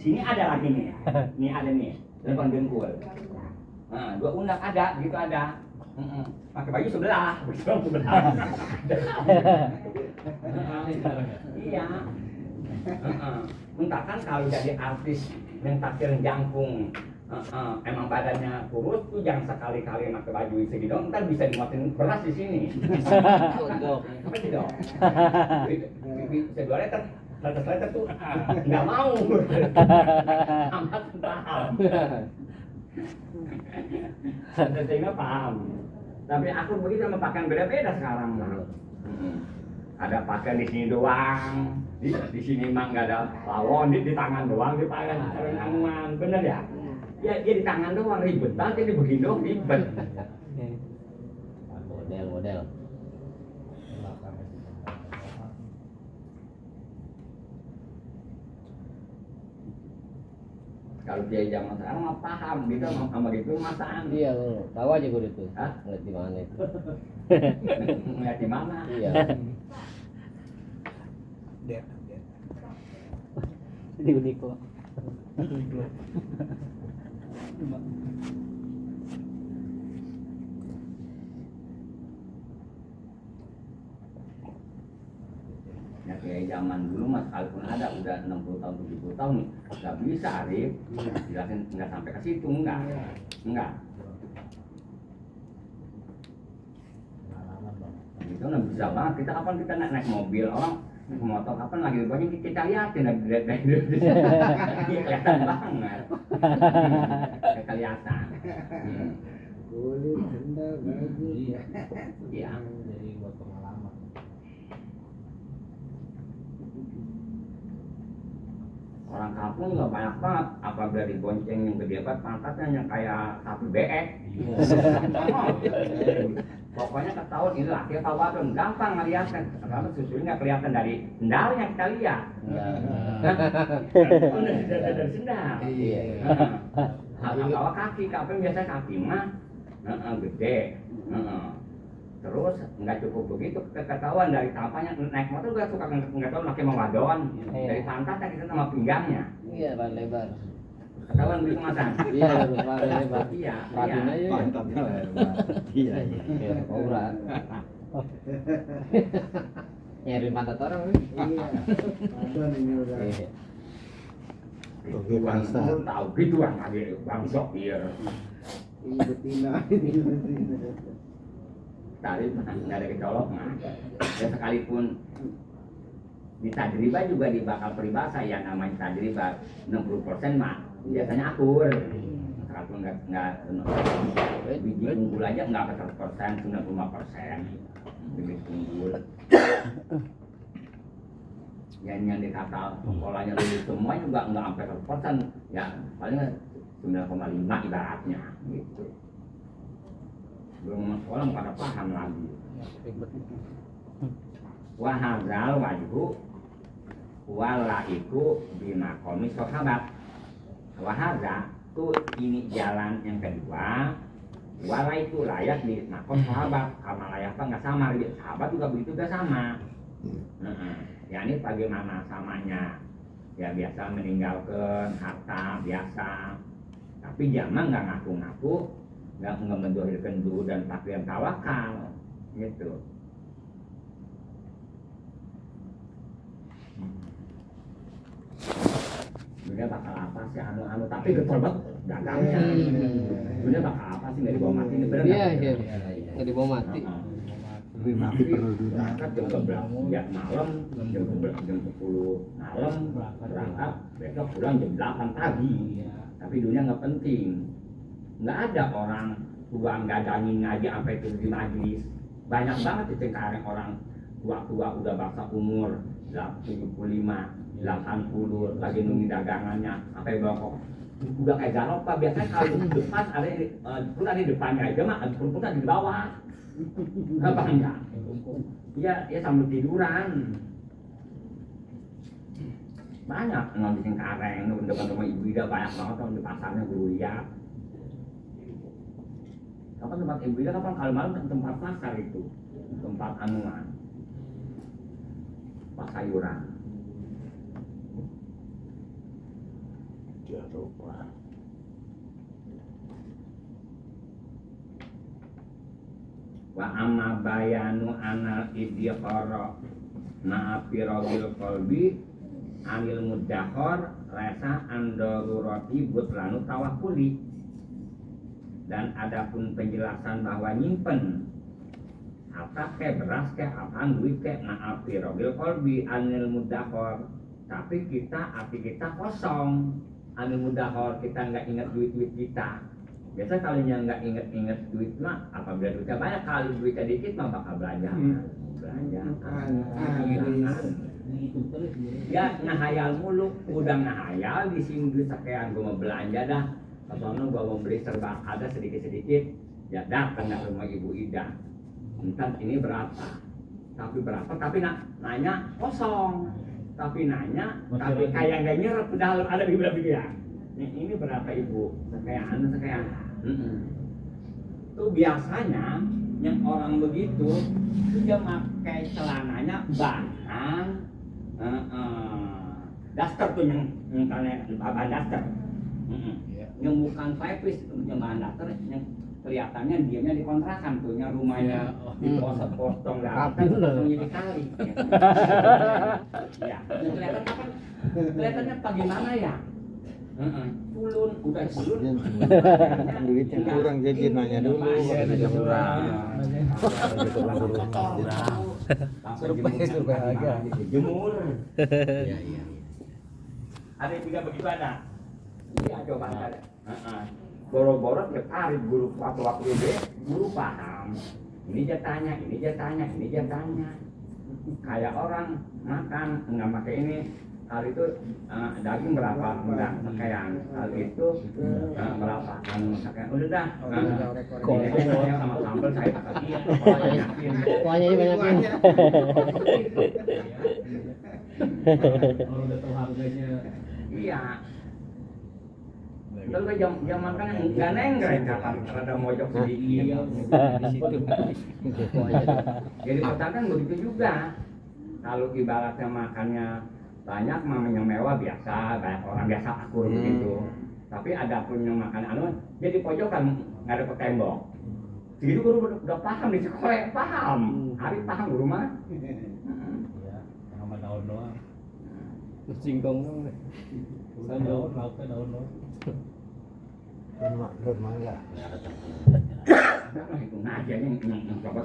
sini ada lagi nih, ini ada nih, depan dengkul. Nah, dua undak ada, gitu ada. Pakai baju sebelah. Iya. Entah kan kalau jadi artis yang taksir jangkung, emang badannya kurus tuh jangan sekali-kali pakai baju segini dong, ntar bisa dimuatin beras di sini. Apa sih dong? Bisa 2 liter, 100 liter tuh nggak mau. Amat paham. Sehingga paham. Tapi aku begitu sama pakaian beda-beda sekarang. Ada pakaian di sini doang, di sini mah nggak ada lawon, di tangan doang, di tangan tangan, bener ya? Ya dia di tangan doang ribet banget, ini begini doang ribet. Model. Kalau dia zaman sekarang mah paham gitu sama gitu masaan. Iya, tahu aja gue itu. Hah? Ngeliat di mana itu. Ngeliat di mana? Iya. Di Uniko. Ya kayak zaman dulu mas, kalaupun ada udah 60 tahun, 70 tahun nggak bisa Arif jelasin, nggak sampai ke situ, enggak. Itu nggak bisa banget, kita kapan kita naik mobil, orang naik motor, kapan lagi banyak kita liatin dari kelihatan banget. Kelihatan. Kulit, sendal, baju. Iya. Jadi buat pengalaman. Orang kampung nggak banyak banget, apabila dibonceng yang gede banget pangkatnya yang kayak sapi beek. Pokoknya ketahuan ini laki apa wadon, gampang ngeliatkan karena susunya kelihatan dari sendalnya kita lihat. Dari sendal. Iya. Kalau kaki, kapan biasa kaki mah gede. Terus nggak cukup begitu, ketahuan dari tampaknya naik motor juga suka nggak tahu pakai mawadon dari pantatnya kita sama pinggangnya. Iya, lebar. Ketahuan begitu masan. Iya, lebar. Iya. Rapiin aja. Pantatnya lebar. Iya. Iya, kobra. Nyari pantat orang. Iya. Adon ini udah. Iya. Oke, pasar. Tahu gitu kan lagi bangsok iya. Ini betina, ini betina. Tadi nggak ada kecolok mah. Ya sekalipun di tajriba juga di bakal peribahasa ya namanya tajriba 60% mah biasanya akur. Sekalipun nggak biji unggul aja nggak ke 100%, 95% bibit unggul. Yang dikata polanya lulus semua juga nggak sampai 100%, ya paling 9,5 ibaratnya gitu. Belum sekolah pada paham lagi. Wahazal wajhu walaiku bima komis sahabat. Wahaza tuh ini jalan yang kedua Wala itu layak di nakon sahabat, karena layaknya nggak sama, sahabat juga begitu udah sama. Ya ini bagaimana samanya? Ya biasa meninggalkan harta biasa, tapi jangan nggak ngaku-ngaku, nggak mendohirkan dulu dan takdir tawakal, gitu. Dunia bakal apa sih anu tapi getol banget dagangnya. Dunia bakal apa sih nggak dibawa mati ini bener Iya, nggak? iya. Nggak dibawa mati. Lebih mati perlu dunia. Berangkat jam 11 ya malam, jam 11 jam 10 malam berangkat, besok pulang jam 8 pagi. Tapi dunia nggak penting. Nggak ada orang tua nggak ada ngaji sampai turun di majelis. Banyak banget di Cengkareng orang tua-tua udah baksa umur 75, 80 lagi nunggu dagangannya sampai bongkok. Udah kayak galop Pak, biasanya kalau di depan ada pun ada di depannya aja mah, pun ada di bawah. Apa enggak? Ya sambil tiduran. Banyak nggak bikin kareng, depan rumah ibu Ida banyak banget di pasarnya Guru lihat. Kapan tempat ibu Ida kapan kalau malam tempat pasar itu, tempat anuan, pas sayuran. Jangan lupa. Wa amma bayanu anal idhiqara na'afi rawil qalbi anil mudahor rasa andorurati butlanu tawakuli. Dan adapun penjelasan bahwa nyimpen harta ke beras ke apaan duit ke na'afi rawil qalbi anil mudahor, tapi hati kita kosong. Anil mudahor, kita nggak ingat duit-duit kita. Biasa kalau yang nggak inget-inget duit mah, apabila duitnya banyak, kalau duitnya dikit mah bakal belanja. Ya ngahayal mulu, udah ngahayal di sini duit sekian, gue mau belanja dah. Kesono gue mau beli serba ada sedikit-sedikit, ya datang ke rumah Ibu Ida. Entah ini berapa, tapi nanya kosong. Tapi nanya, tapi kayak nggak nyerap, udah ada di bilang. Ini berapa Ibu? Sekian. Tuh biasanya yang orang begitu dia pakai celananya bahan daster tuh yang bahan daster. Yang bukan pipis itu yang bahan daster yang kelihatannya diamnya di kontrakan tuh, yang rumahnya dipotong daster potongnya dikali. Ya, kelihatannya bagaimana ya? Pulun, udah pulun. Duit yang kurang jadi nanya dulu. Ada kurang. Survei harga. Jemur. Iya. Ada juga begitu ada. Iya coba ada. Boro-boro tiap hari guru waktu itu guru paham. Ini dia tanya. Kayak orang makan nggak pakai ini. Hal itu daging berapa enggak sekian, hal itu berapa sekian, udah dah saya sama sambal saya kasih Kuahnya ini banyakin. Kalau udah tahu harganya. iya. Kalau jam makan nggak nenggrek kapan ada mojok sedikit. Jadi pertanyaan begitu juga. Kalau ibaratnya makannya banyak mamanya mewah biasa, banyak orang biasa akur begitu. Tapi ada pun yang makan jadi pojokan nggak ada ke tembok. Segitu guru udah paham di sekolah, paham. Hari paham guru mah. Ya, sama daun doang. Singkong dong. Daun, lauknya daun doang. Daun mangga. Itu ngaji aja yang coba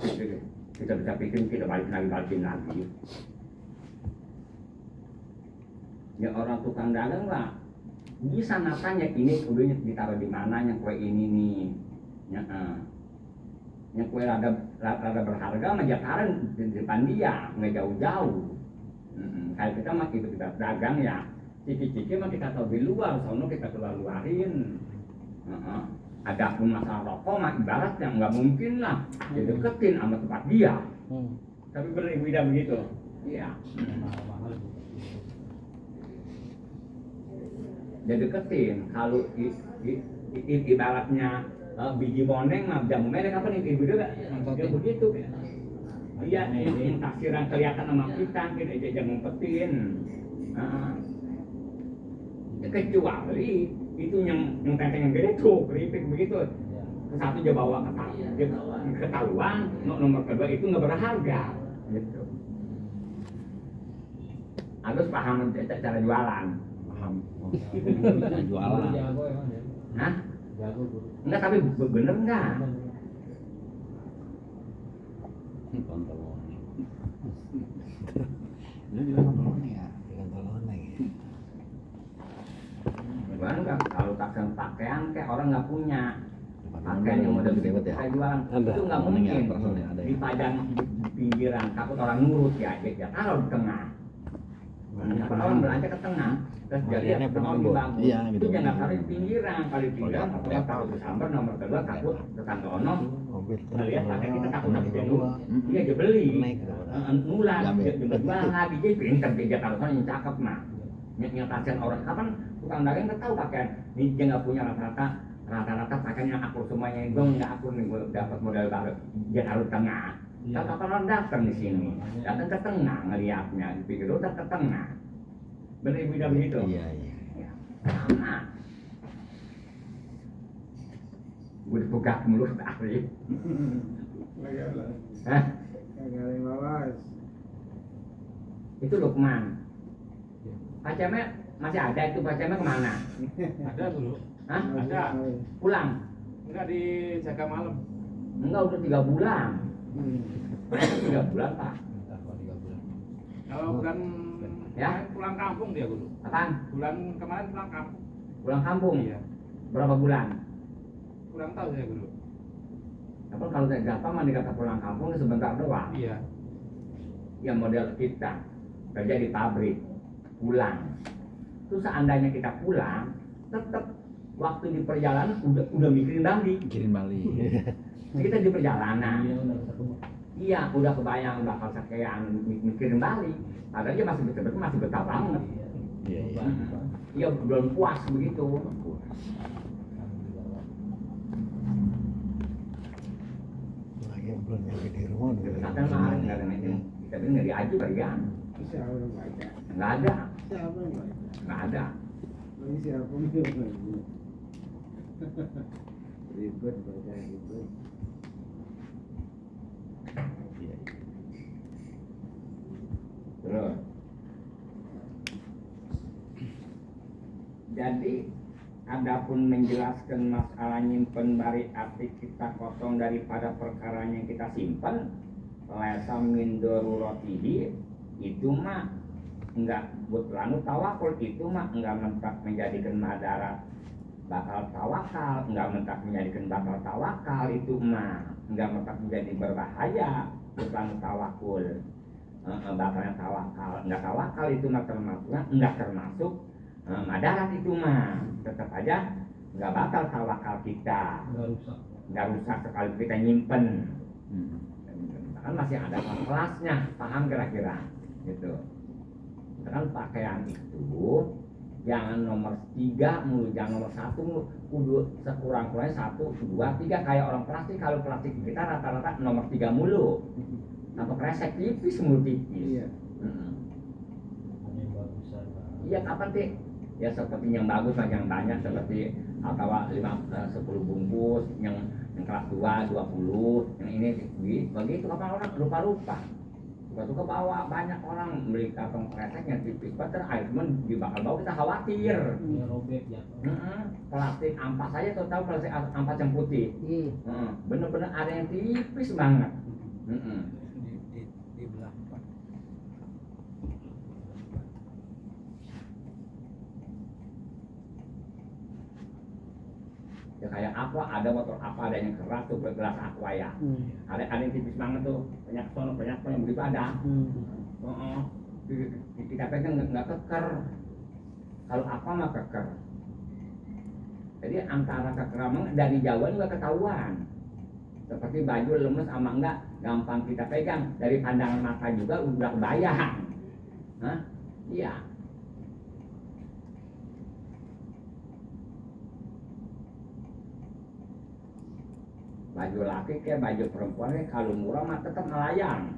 kita bisa bikin kita balikin lagi. Ya orang tukang dagang lah bisa natanya ini kudanya ditaruh di mana, yang kue ini nih, yang kue rada berharga mah jataran di depan dia, nggak jauh-jauh. Kayak kita mah kita dagang ya, ciki-ciki mah kita tahu di luar, soalnya kita keluarin. Ada pun masalah rokok mah ibaratnya nggak mungkin lah dideketin sama tempat dia. Tapi benar Ibu Ida begitu, iya. Mahal-mahal. Dia deketin, kalau ibaratnya biji boneng mah jamu merek apa nih ibu juga dia begitu dia ini taksiran kelihatan sama kita kita jangan ngumpetin. Kecuali itu yang tenteng yang gede tuh keripik begitu satu dia bawa ketahuan nomor kedua itu nggak berharga gitu. Agus paham cara jualan. Paham. Jualan. Jago emang ya. Hah? Jago guru. Enggak, tapi bener enggak? Pantolonnya. Lu juga pantolonnya ya? Pantolonnya ya. Gimana enggak? Kalau pakaian kayak orang nggak punya pakaian yang model gede ya. kayak jualan Ada. itu nggak Warnanya mungkin personalnya ada ya. dipajang di pinggiran takut orang nurut ya taruh di tengah. Kalau orang belanja ke tengah terus jadi Warnanya mau pernah, dibangun iya, itu gitu. jangan taruh di pinggiran kalau di pinggiran Oh, takut iya. takut disambar nomor kedua takut tetangga ono Mobil ngelihat pakai kita takut Mobil yang gua. dia aja beli Naik gitu. nular Jambe. dia jual lagi jadi pinter dia kalau yang cakep mah yang kasihan orang kapan tukang dagang nggak tahu pakaian dia nggak punya rata-rata pakaian yang akur semuanya gue nggak akur nih gue dapat model baru dia taruh di tengah. Kalau kapan orang datang di sini datang ke tengah ngelihatnya dipikir udah ke tengah bener ibu udah begitu Iya, iya. ya, sama gue dipegak mulut Arif. Hah? Kagak ada yang bawas. Itu Lukman pacemnya masih ada itu pacemnya kemana? Ada dulu. Hah? Ada. Pulang? Enggak di jaga malam. Enggak, udah 3 bulan 3 bulan pak Kalau bulan Ya? kemarin pulang kampung dia dulu. apaan? Bulan kemarin pulang kampung. Pulang kampung? Iya. Berapa bulan? Kurang tahu saya dulu. Tapi kalau saya gampang mah dikata pulang kampung sebentar doang Iya. yang model kita kerja di pabrik pulang terus seandainya kita pulang tetap waktu di perjalanan udah mikirin balik Kirim Bali. kita di perjalanan Iya udah satu. iya udah kebayang bakal sekian mikirin balik padahal dia masih betul-betul masih betah banget Iya, iya. iya belum puas begitu Lagi belum nyampe di rumah. katakan mah nggak ada meeting kita bilang nggak diaju kalian Siapa yang baca? nggak ada Siapa yang baca? nggak ada Ini siapa yang baca? Ribet baca ribet. Iya. terus jadi adapun menjelaskan masalah nyimpen bari arti kita kosong daripada perkaranya yang kita simpan lesam min daruratihi itu mah enggak butlanu tawakul itu mah enggak mentak menjadikan madarat bakal tawakal enggak mentak menjadikan bakal tawakal itu mah enggak mentak menjadi berbahaya butlanu tawakul bakalnya tawakal enggak tawakal itu mah termasuknya enggak termasuk madarat itu mah tetap aja nggak bakal tawakal kita nggak rusak sekali kita nyimpen kan masih ada kelasnya paham kira-kira gitu kan pakaian itu jangan nomor 3 mulu jangan nomor 1 mulu kudu sekurang-kurangnya 1, 2, 3 kayak orang plastik kalau plastik kita rata-rata nomor 3 mulu atau kresek tipis mulu tipis Iya. iya kapan sih ya seperti yang bagus lah yang banyak seperti atau 10 bungkus yang kelas 2 20 yang ini begitu kapan orang lupa-lupa suka bawa banyak orang beli kantong kresek yang tipis banget air cuman dibakal bawa kita khawatir Dia robek ya. plastik ampas aja tahu plastik ampas yang putih bener-bener ada yang tipis banget Di belah empat. ya kayak aqua ada motor apa ada yang keras tuh gelas aqua ya ada yang tipis banget tuh banyak yang begitu ada kita pegang nggak keker kalau apa mah keker jadi antara keker emang dari jauh juga ketahuan seperti baju lemes sama enggak gampang kita pegang dari pandangan mata juga udah kebayang iya baju laki kayak baju perempuan kayak kalau murah mah tetap melayang.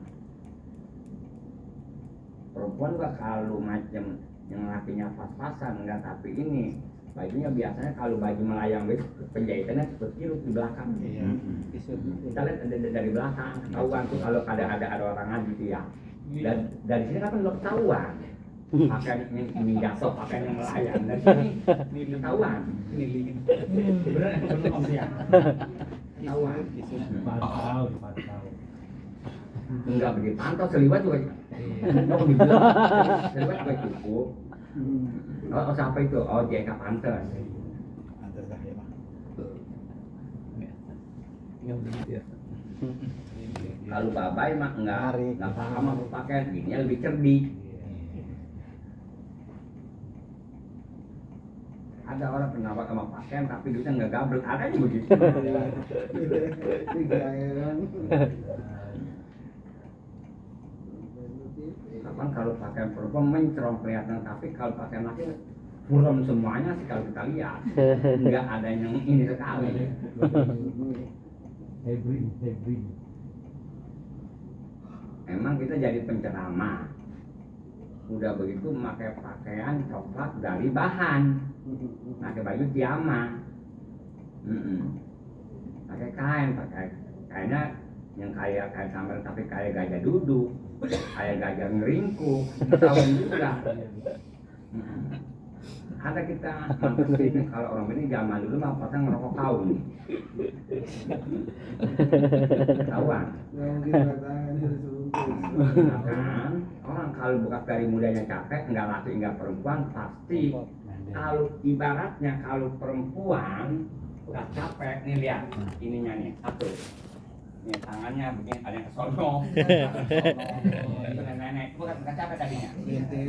Perempuan gak kalau macam yang lakinya pas-pasan enggak, tapi ini bajunya biasanya kalau baju melayang itu penjahitannya seperti itu di belakang. Kita lihat dari belakang ketahuan tuh kalau ada orang gitu ya. Dan dari sini kan lo ketahuan. Pakaian ini jatuh, pakaian yang melayang dari sini ketahuan. Bener belum ya? Ketahuan. Dipantau. Enggak begitu pantau, seliwat juga. Mau dibilang seliwat juga cukup. Oh siapa itu? Oh JK Pantes. Antar dah ya, Pak. Kalau babai mah Menarik. enggak paham apa pakaian, ini lebih cerdik. Ada orang penawar sama pakaian tapi duitnya nggak gablek, ada yang begitu. Tiga ya kan. Kapan kalau pakaian perempuan mencrong kelihatan, tapi kalau pakaian laki buram semuanya sih kalau kita lihat. Nggak ada yang ini sekali. Hybrid. Emang kita jadi penceramah. Udah begitu memakai pakaian coklat dari bahan, pakai baju piyama, pakai kainnya yang kayak kain sambar tapi kayak gajah duduk, kayak gajah ngeringkuk, ketahuan juga. Ada kita mantas ini kalau orang ini zaman dulu mah pasang ngerokok kaun, ketahuan. Nggak mungkin katakan harus bungkus. Kan orang kalau bekas dari mudanya capek, enggak laki enggak perempuan pasti. Kalau ibaratnya kalau perempuan udah capek nih, lihat ininya nih satu, nih tangannya begini ada yang kesono, itu nenek bukan capek tadinya,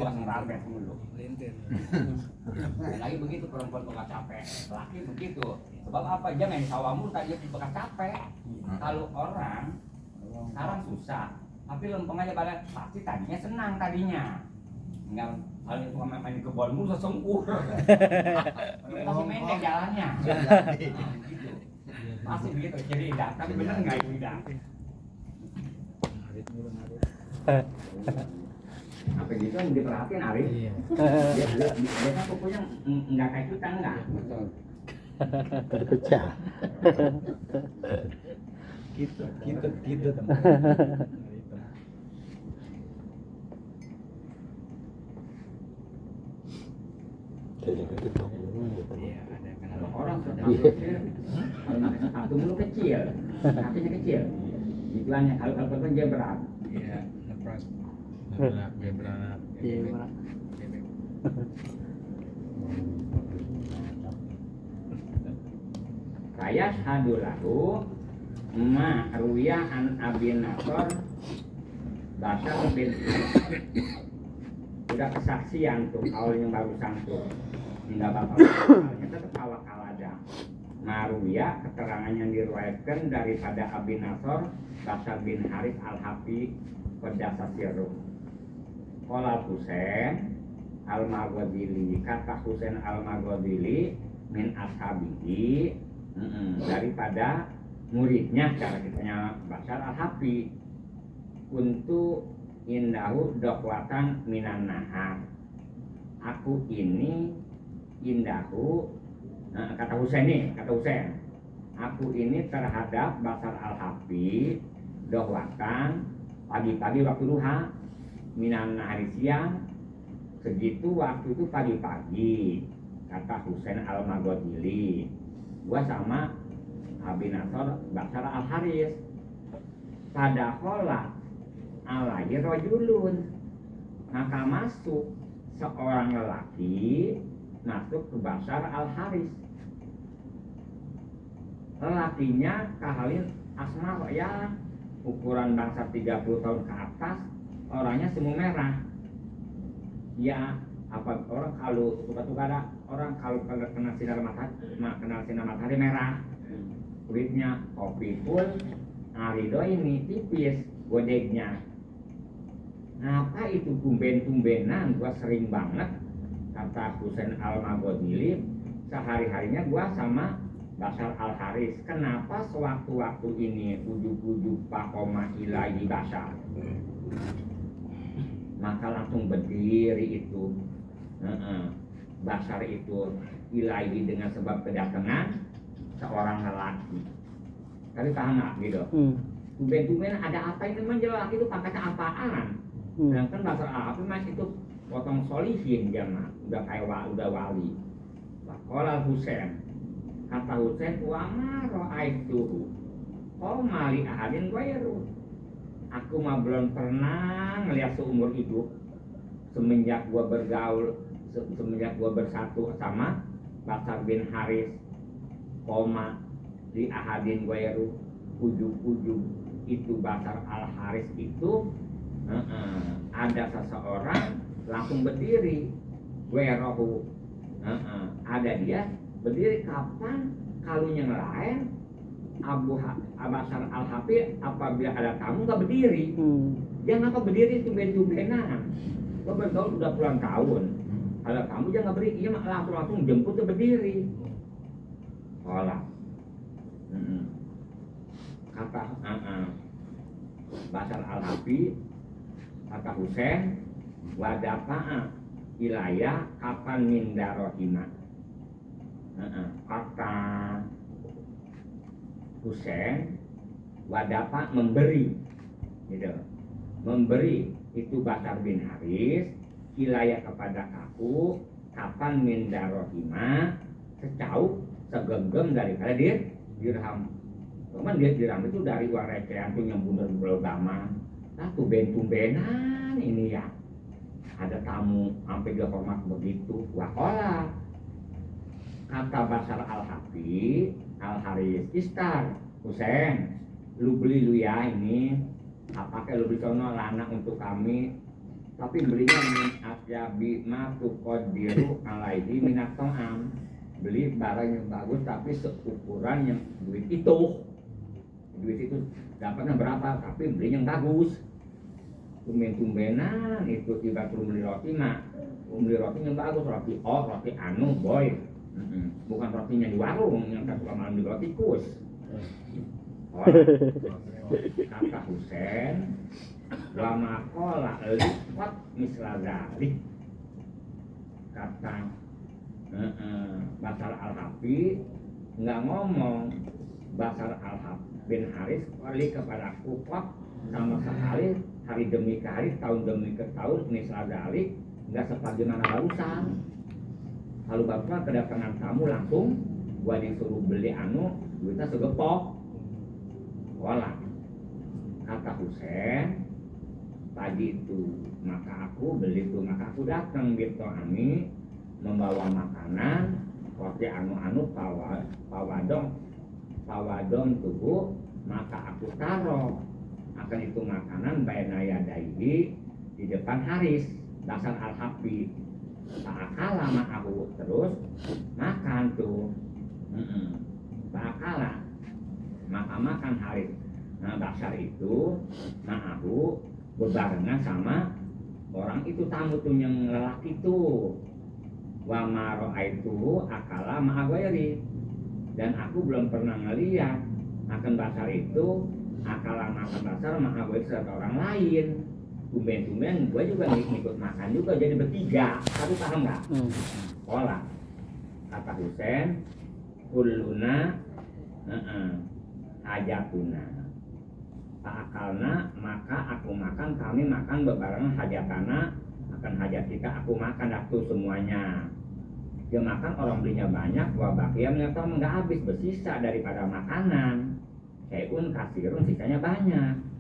bukan ngerabet dulu. Lagi begitu perempuan bekas capek, laki begitu. Sebab apa? Jangan sawamu tadi bekas capek. Kalau orang sekarang susah, tapi lempeng aja balik pasti tadinya senang tadinya. Enggak kalau itu main di kebun mulu sesungguh. Pasti pendek jalannya. Gitu. Pasti begitu jadi tidak, tapi benar enggak itu tidak. Apa gitu yang diperhatiin Arif? Dia pokoknya enggak kayak kita enggak. Pecah. Kita. Kalau orang kecil, satu mulu kecil, kakinya kecil. Gituannya kalau perempuan dia berat. Iya, ngepras. Berat. Kaya hadulahu ma ruya an Abi Nasr Basar bin udah kesaksian tuh kalau yang barusan tuh enggak bapak kita tetap kalada maruya keterangan yang diriwayatkan daripada Abi Nasr Basar bin Haris al-Hafi Qadasa Sirru Qala Husain al-Maghazili, kata Husain al-Maghazili min ashabihi, daripada muridnya cara kitanya Basar al-Hafi, untuk indahu dokwatan minan nahar, aku ini indahu, kata Husain, aku ini terhadap Basar al-Hafi dokwatan pagi-pagi waktu duha minan nahari siang, segitu waktu itu pagi-pagi, kata Husain al-Maghazili, gua sama Abi Nasr Basar al-Haris pada kholat alaihi rajulun, maka masuk seorang lelaki masuk ke Basar al-Haris. Lelakinya kahalin asma ya, ukuran bangsa 30 tahun ke atas, orangnya semua merah. Ya apa orang kalau suka-suka ada orang kalau kena sinar matahari merah kulitnya, kopi pun arido ini tipis godegnya. Ngapa itu tumben-tumbenan gua sering banget, kata Husain al-Maghazili, sehari-harinya gua sama Basar Al-Haris, kenapa sewaktu-waktu ini ujub-ujub pakoma ilahi basar? Maka langsung berdiri itu basar itu ilahi dengan sebab kedatangan seorang lelaki. Tapi paham nggak gitu? Tumben-tumben ada apa ini memang lelaki itu pangkatnya apaan? Sedangkan basar Al-Haris masih itu potong solihin dia mah, udah kayak udah wali. Wakola Husain, kata Husain, wa ma ra'aituhu mali ahadin ghairu. Aku mah belum pernah ngeliat seumur hidup semenjak gua bergaul, semenjak gua bersatu sama Basar bin Haris, li ahadin ghairu, ujung-ujung itu Basar Al-Haris itu ada seseorang langsung berdiri, ghairuhu, ada dia berdiri. Kapan kalau yang lain Basar Al-Hafiz apabila ada tamu nggak berdiri, dia ngapa berdiri tumben-tumbenan? Gua bergaul udah puluhan tahun, ada tamu dia nggak berdiri, dia langsung jemput tuh berdiri. Olah, kata Basar Al-Hafiz, kata Husain, wadapa'a ilayah kapan min darohima. Kata Husain, wadapat memberi, gitu, memberi itu Basar bin Haris ilayah kepada aku kapan min darohima, secau segenggam daripada dirham. Cuman dirham itu dari uang recehan tuh yang bener-bener agama. Nah tumben-tumbenan ini ya ada tamu sampai dia hormat begitu. Wakola, kata Basar Al-Hafiz Al-Haris, istar Husain, lu beli lu ya ini, apakah lu beli sono lana untuk kami, tapi belinya min asyabi ma tuqaddiru alaihi minat to'am, beli barang yang bagus tapi seukuran yang duit itu dapatnya berapa, tapi beli yang bagus. Tumben-tumbenan itu tiba suruh beli roti mah, beli roti yang bagus, roti anu boy, bukan rotinya di warung yang tak suka malam di roti kus. Kata Husain, wa maqala liqat misladalik, kata Basar Al-Hafiz nggak ngomong Basar Al-Hafiz bin Haris wali kepada kufat sama sekali, hari demi hari, tahun demi tahun, misladalik, nggak sebagaimana barusan. Kalau bapak kedatangan tamu langsung gua disuruh beli anu, duitnya segepok. Walah, kata Husain, pagi itu maka aku beli tuh, maka aku datang gitu ami membawa makanan roti anu pawadong tubuh, maka aku taruh akan itu makanan bainaya daihi di depan Haris Basar Al-Hafiz. Ta'akala ma'ahu, terus makan tuh ta'akala maka makan Haris Basar itu ma'ahu berbarengan sama orang itu, tamu tuh yang lelaki tuh. Wa ma ra'aitu akala ma'aghairi, dan aku belum pernah ngeliat akan Basar itu akala makan Basar ma'aghairi serta orang lain. Tumben-tumben gue juga ngikut makan juga, jadi bertiga. Kamu paham nggak? Olah, kata Husain, kulluna hajatuna, ta'akalna, maka aku makan, kami makan bebarengan hajatana, akan hajat kita aku makan waktu semuanya. Dia makan, orang belinya banyak, wabakiyam nyata nggak habis, bersisa daripada makanan. Sayun kasirun, sisanya banyak.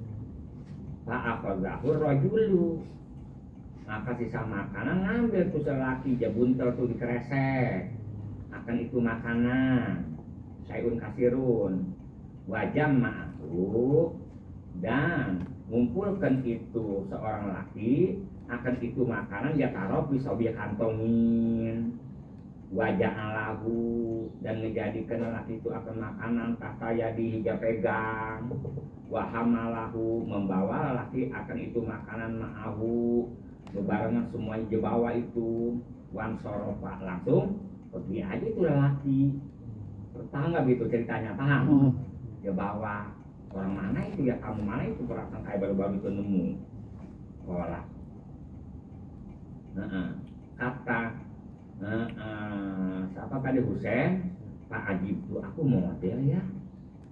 Fa'akhadhahu rajulu, maka sisa makanan ngambil tuh lelaki, jabuntel tuh dikeresek, akan itu makanan. Sayun kasirun, wajam ma'ahu, dan ngumpulkan itu seorang laki, akan itu makanan dia taruh bisa dia kantongin. Wajah alahu, dan menjadikan lelaki itu akan makanan kata ya dia pegang. Wahamalahu, membawa lelaki akan itu makanan ma'ahu, bebarengan semuanya dibawa itu. Wan sorofa, langsung pergi aja itu lelaki. Paham nggak gitu ceritanya? Paham? Dia bawa orang mana itu ya, kamu mana itu perasaan kayak baru-baru itu nemu sekolah. Kata siapa tadi Husen, Pak Ajib tuh aku model ya,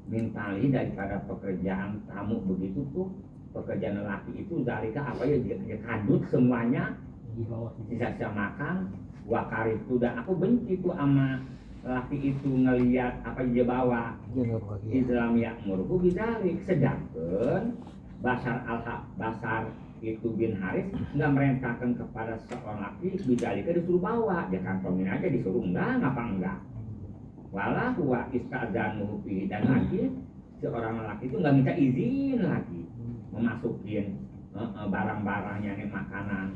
mintali daripada pekerjaan tamu begitu tuh, pekerjaan lelaki itu dari apa ya dia kadut semuanya, Di bawah itu. sisa-sisa makan, wakar itu udah aku benci tuh sama lelaki itu ngelihat apa yang dia bawa. Jangan lagi. Islam ya'muruhu bidzalik, sedangkan Basar itu bin Haris nggak merintahkan kepada seorang laki bidzalika disuruh bawa, dia kantongin aja disuruh ngapa enggak. Walah huwa istadzanu fi, dan lagi seorang laki itu nggak minta izin lagi memasukin barang-barangnya nih, makanan,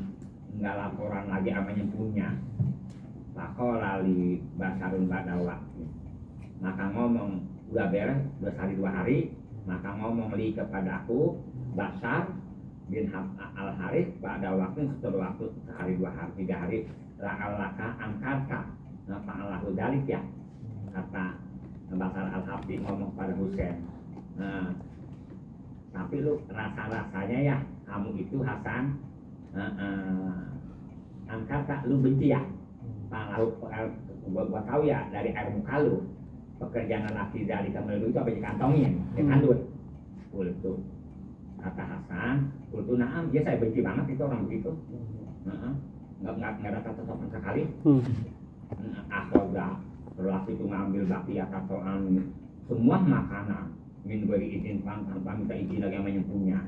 nggak laporan lagi apa yang punya. Pakolali Basarun Badawa, maka ngomong udah beres, udah sehari 2 hari, maka ngomong li kepadaku Basar bin Al Harith pada waktu setelah waktu sehari 2 hari 3 hari laka angkata fa'alahu dalik ya, kata Basar Al Harith ngomong pada Husain. Tapi lu rasa-rasanya ya kamu itu Hasan angkata lu benci ya, lalu gua tahu ya dari air muka lu pekerjaan laki dari kamu itu apa dikantongin, dikandut. Kultu kata Hasan, kultu naam, ya saya benci banget itu orang begitu. Nggak ada kata sopan sekali. Akhoda lelaki itu ngambil bakti atau semua makanan min beri izin tanpa minta izin lagi sama yang punya.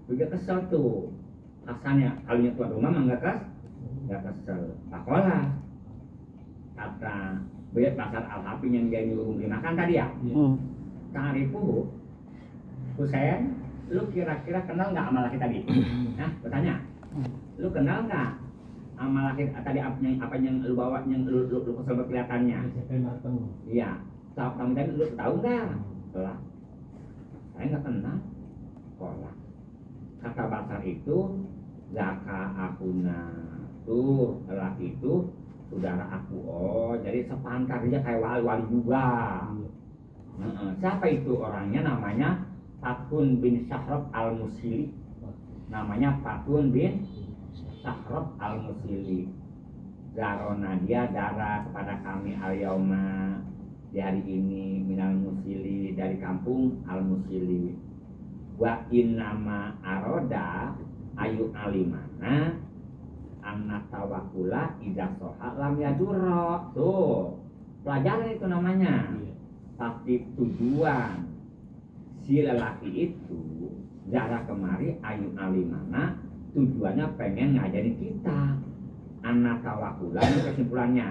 Juga kesel tuh Hasan ya, kalinya tuan rumah mah nggak kesel. Pakola kata Bayat Basar Al-Hafi yang dia nyuruh beli makan tadi ya. Tarifu Husain, lu kira-kira kenal nggak sama laki tadi? Nah, bertanya, lu kenal nggak sama laki tadi apa yang lu bawa, yang lu kesel kelihatannya? Iya, kamu tadi lu tahu nggak? Lah, saya nggak kenal. Sekolah. Kata Basar itu, Zaka akuna tuh lelaki itu saudara aku. Oh, jadi sepantarnya kayak wali-wali juga. Siapa itu orangnya? Namanya Fatun bin Syahrab al-Musili. Namanya Fatun bin Syahrab al-Musili. Darona, dia darah kepada kami al-yauma di hari ini minal musili, dari kampung al-Musili. Wa innama aroda ayu alimana anak tawakula idza soha lam yadurro. Tuh pelajaran itu namanya. Tapi tujuan si lelaki itu darah kemari ayu alimana, tujuannya pengen ngajarin kita anak tawakula. Ini kesimpulannya,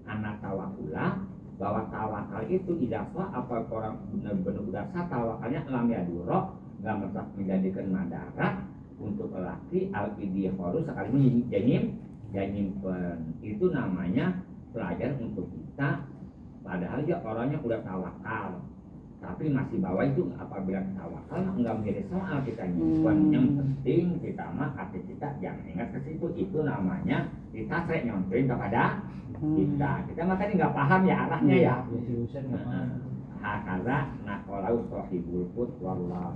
anak tawakula bahwa tawakal itu idza soha, apa orang benar-benar udah sah tawakalnya lam yadurro, nggak merasa menjadikan madarat untuk lelaki al-idhiharu sekali nyimpen. Itu namanya pelajaran untuk kita. Padahal dia orangnya udah tawakal, tapi masih bawa itu. Apabila tawakal nggak menjadi soal kita nyimpen. Yang penting kita mah hati kita jangan ingat ke situ. Itu namanya kita sering nyontohin kepada kita mah tadi nggak paham ya arahnya ya. Hakaza nakolau sohibul put wallah.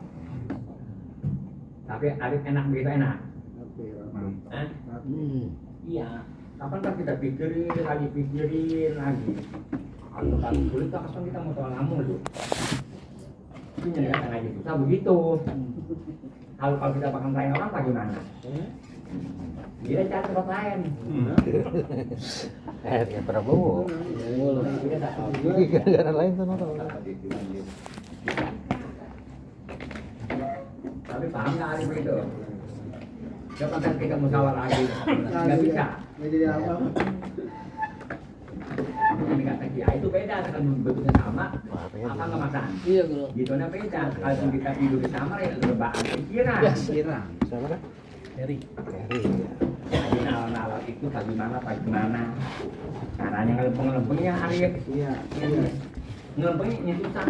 Tapi Arif enak begitu enak. Iya. Kapan kan kita pikirin lagi. Kalau kali kulit kapan kita mau tolong kamu dulu. Ini nyarikan aja susah begitu. Kalau kita bakal lain orang bagaimana? Dia cari tempat lain. Ya Prabowo. Negara lain tuh nonton. Tapi paham nggak Arif itu? Kapan kan kita musyawarah lagi? Nggak bisa. Nggak jadi apa? Ini kata Kia itu beda, kan bentuknya sama, apa nggak makan? Iya kalau Gitunya beda. Kalau kita hidup sama ya lebaran pikiran. Siapa kan? Heri. Jadi nalar itu bagaimana? Caranya ngelempeng-lempengnya Arif. Iya. Ngelempengnya susah.